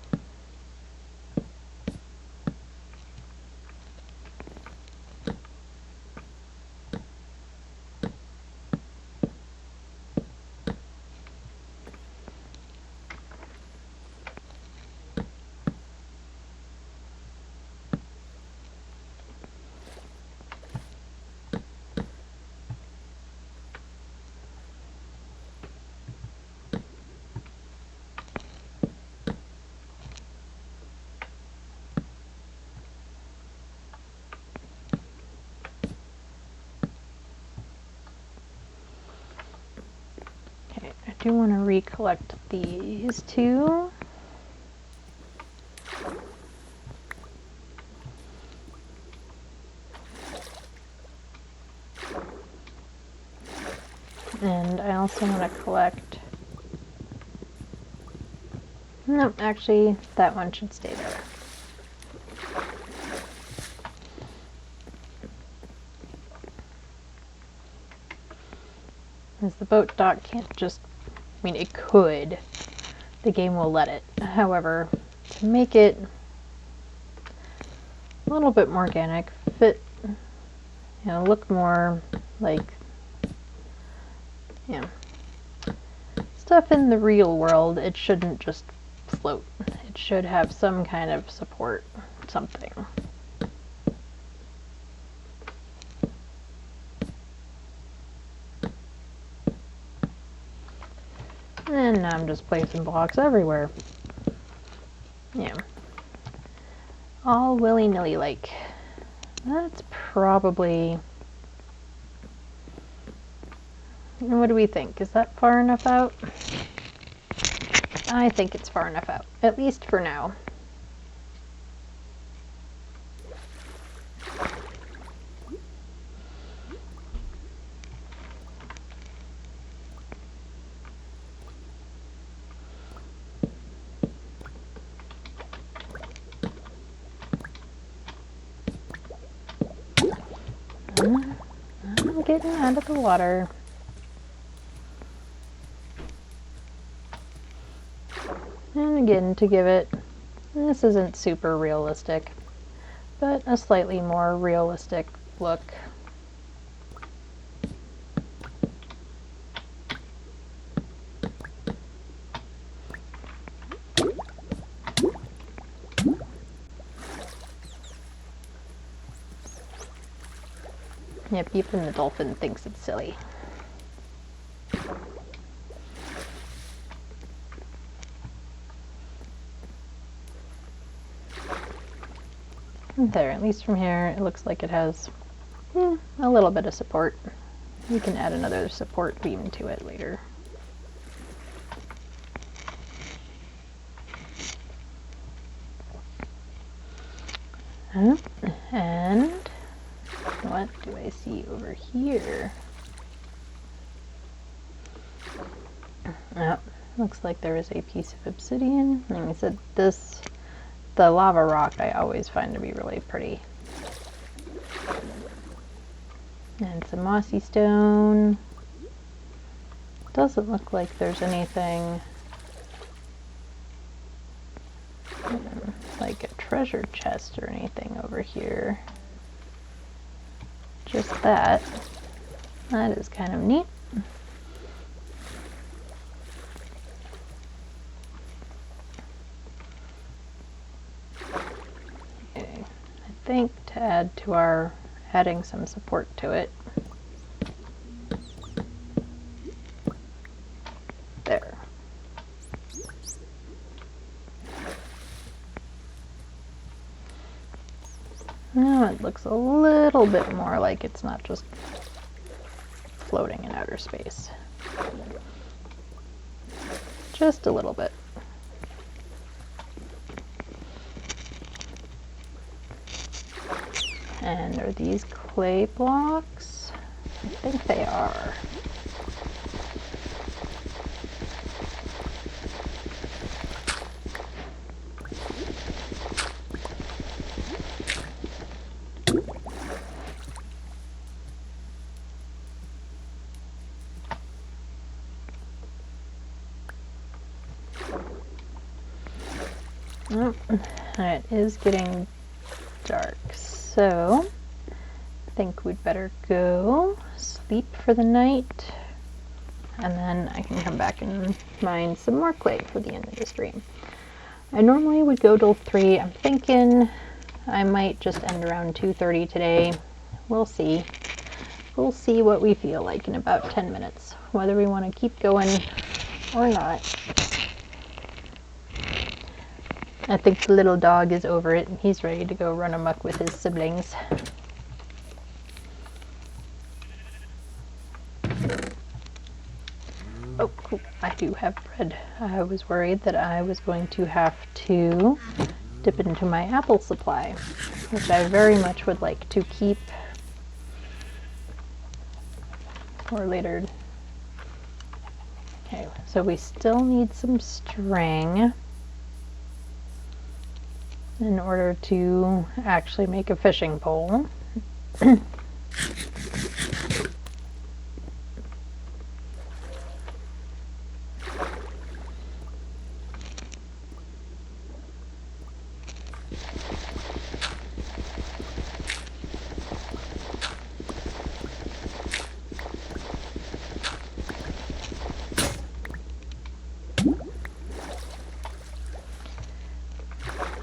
I do want to recollect these two. And I also want to collect... No, actually, that one should stay there. Because the boat dock can't just... I mean, it could. The game will let it. However, to make it a little bit more organic, fit, look more like, stuff in the real world, it shouldn't just float. It should have some kind of support, something. And now I'm just placing blocks everywhere. Yeah. All willy-nilly like. That's probably... What do we think? Is that far enough out? I think it's far enough out. At least for now. I'm getting out of the water. And again, to give it, this isn't super realistic, but a slightly more realistic look. Yep, even the dolphin thinks it's silly. There, at least from here, it looks like it has a little bit of support. We can add another support beam to it later. And what do I see over here? Oh, looks like there is a piece of obsidian. Like I said, the lava rock I always find to be really pretty. And some mossy stone. Doesn't look like there's anything like a treasure chest or anything over here. Just that. That is kind of neat. Okay, I think to add to our adding some support to it. There. Now it looks a little bit more like it's not just floating in outer space. Just a little bit. And are these clay blocks? I think they are. Oh, it is getting dark, so I think we'd better go sleep for the night, and then I can come back and mine some more clay for the end of the stream. I normally would go till 3. I'm thinking I might just end around 2:30 today. We'll see. We'll see what we feel like in about 10 minutes, whether we want to keep going or not. I think the little dog is over it and he's ready to go run amok with his siblings. Oh, cool. I do have bread. I was worried that I was going to have to dip into my apple supply, which I very much would like to keep for later. Okay, so we still need some string in order to actually make a fishing pole.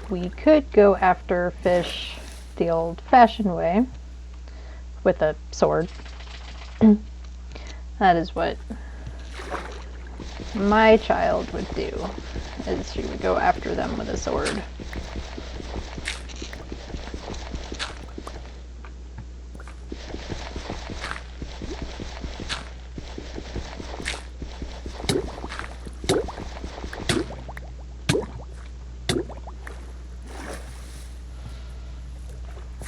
We could go after fish the old-fashioned way with a sword. That is what my child would do, is she would go after them with a sword.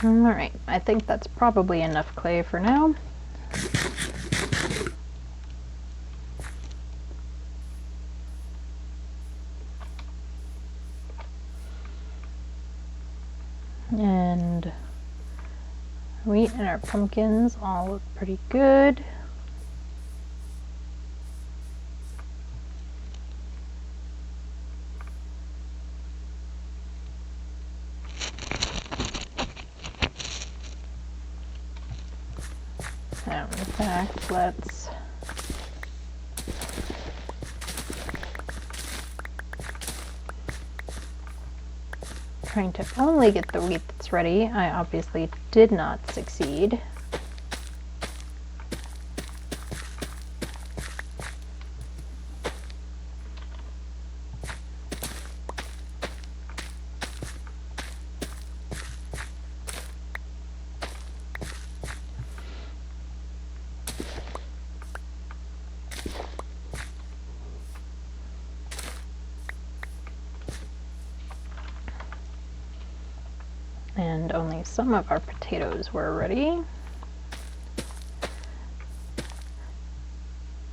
Alright, I think that's probably enough clay for now. And wheat and our pumpkins all look pretty good. Now, in fact, let's trying to only get the wheat that's ready. I obviously did not succeed. And only some of our potatoes were ready.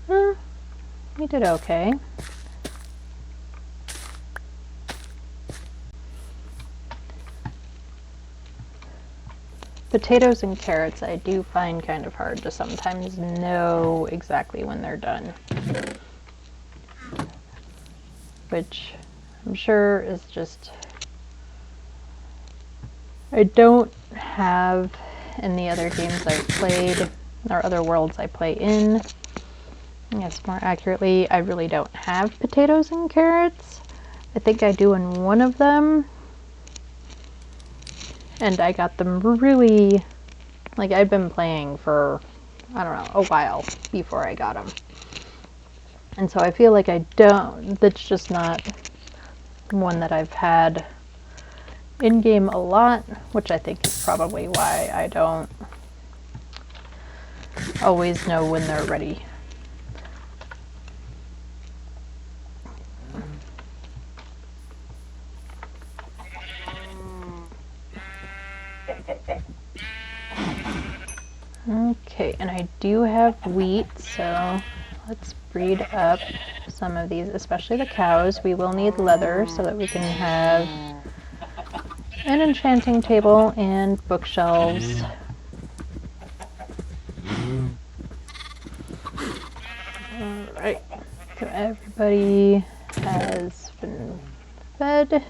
We did okay. Potatoes and carrots I do find kind of hard to sometimes know exactly when they're done, which I'm sure is just, I don't have in the other games I've played, or other worlds I play in. I guess more accurately, I really don't have potatoes and carrots. I think I do in one of them. And I got them really, like, I'd been playing for, I don't know, a while before I got them. And so I feel like I don't, that's just not one that I've had in-game a lot, which I think is probably why I don't always know when they're ready. Okay, and I do have wheat, so let's breed up some of these, especially the cows. We will need leather so that we can have an enchanting table and bookshelves. Alright, so everybody has been fed.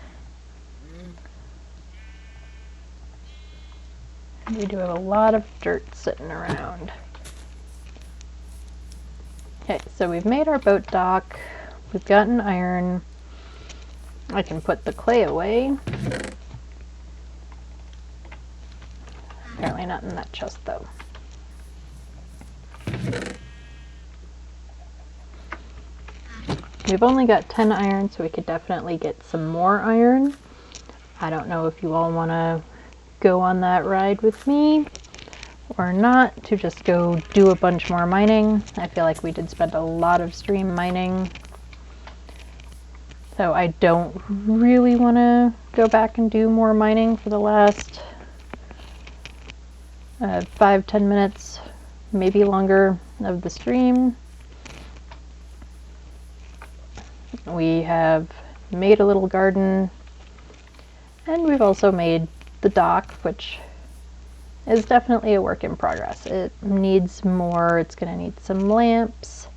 We do have a lot of dirt sitting around. Okay, so we've made our boat dock. We've gotten iron. I can put the clay away. Apparently not in that chest though. We've only got 10 iron, so we could definitely get some more iron. I don't know if you all want to go on that ride with me or not, to just go do a bunch more mining. I feel like we did spend a lot of stream mining, so I don't really want to go back and do more mining for the last 5-10 minutes, maybe longer, of the stream. We have made a little garden, and we've also made the dock, which is definitely a work in progress. It needs more. It's going to need some lamps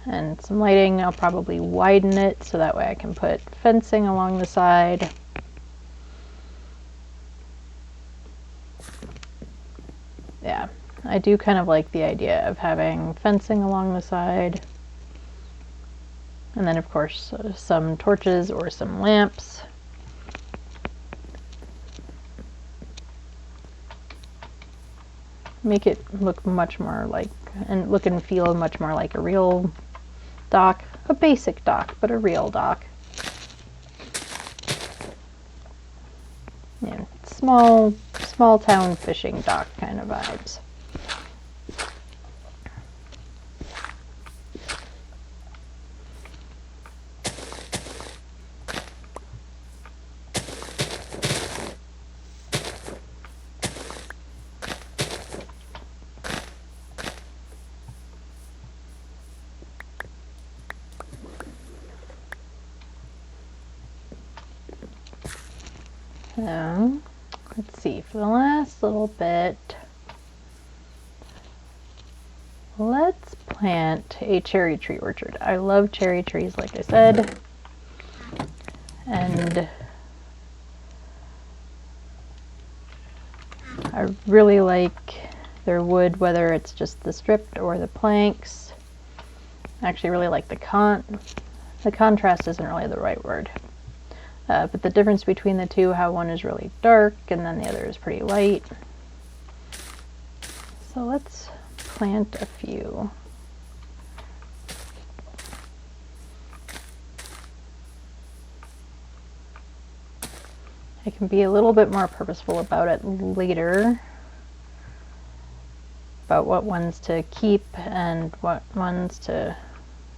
and some lighting. I'll probably widen it so that way I can put fencing along the side. Yeah, I do kind of like the idea of having fencing along the side. And then of course some torches or some lamps. Make it look much more like, and look and feel much more like a real dock. A basic dock, but a real dock. Yeah, small town fishing dock kind of vibes. So, let's see, for the last little bit, let's plant a cherry tree orchard. I love cherry trees, like I said, and I really like their wood, whether it's just the stripped or the planks. I actually really like the contrast isn't really the right word. But the difference between the two, how one is really dark and then the other is pretty light. So let's plant a few. I can be a little bit more purposeful about it later, about what ones to keep and what ones to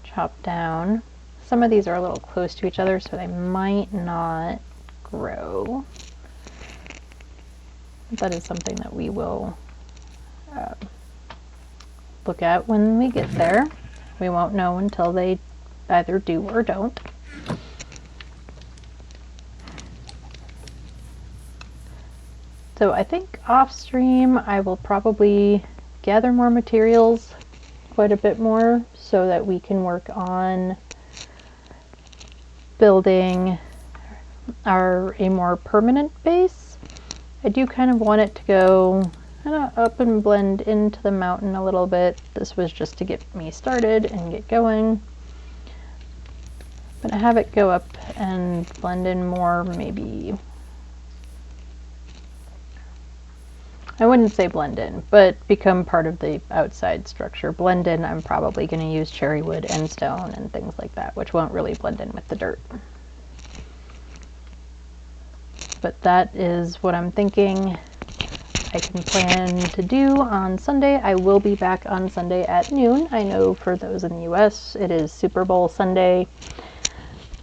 chop down. Some of these are a little close to each other, so they might not grow. that is something that we will look at when we get there. We won't know until they either do or don't. So I think off stream I will probably gather more materials quite a bit more so that we can work on building a more permanent base. I do kind of want it to go up and blend into the mountain a little bit. This was just to get me started and get going. But I have it go up and blend in more, maybe. I wouldn't say blend in, but become part of the outside structure. Blend in, I'm probably going to use cherry wood and stone and things like that, which won't really blend in with the dirt. But that is what I'm thinking I can plan to do on Sunday. I will be back on Sunday at noon. I know for those in the US, it is Super Bowl Sunday.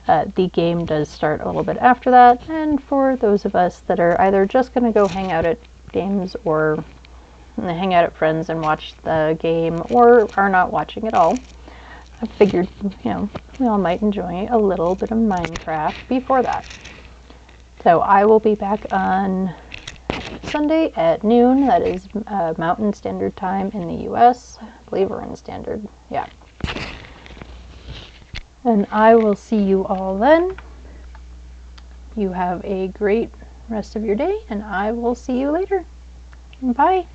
The game does start a little bit after that, and for those of us that are either just going to go hang out at games or hang out at friends and watch the game, or are not watching at all, I figured, you know, we all might enjoy a little bit of Minecraft before that. So I will be back on Sunday at noon. That is Mountain Standard Time in the US. I believe we're in Standard. Yeah. And I will see you all then. You have a great rest of your day, and I will see you later. Bye.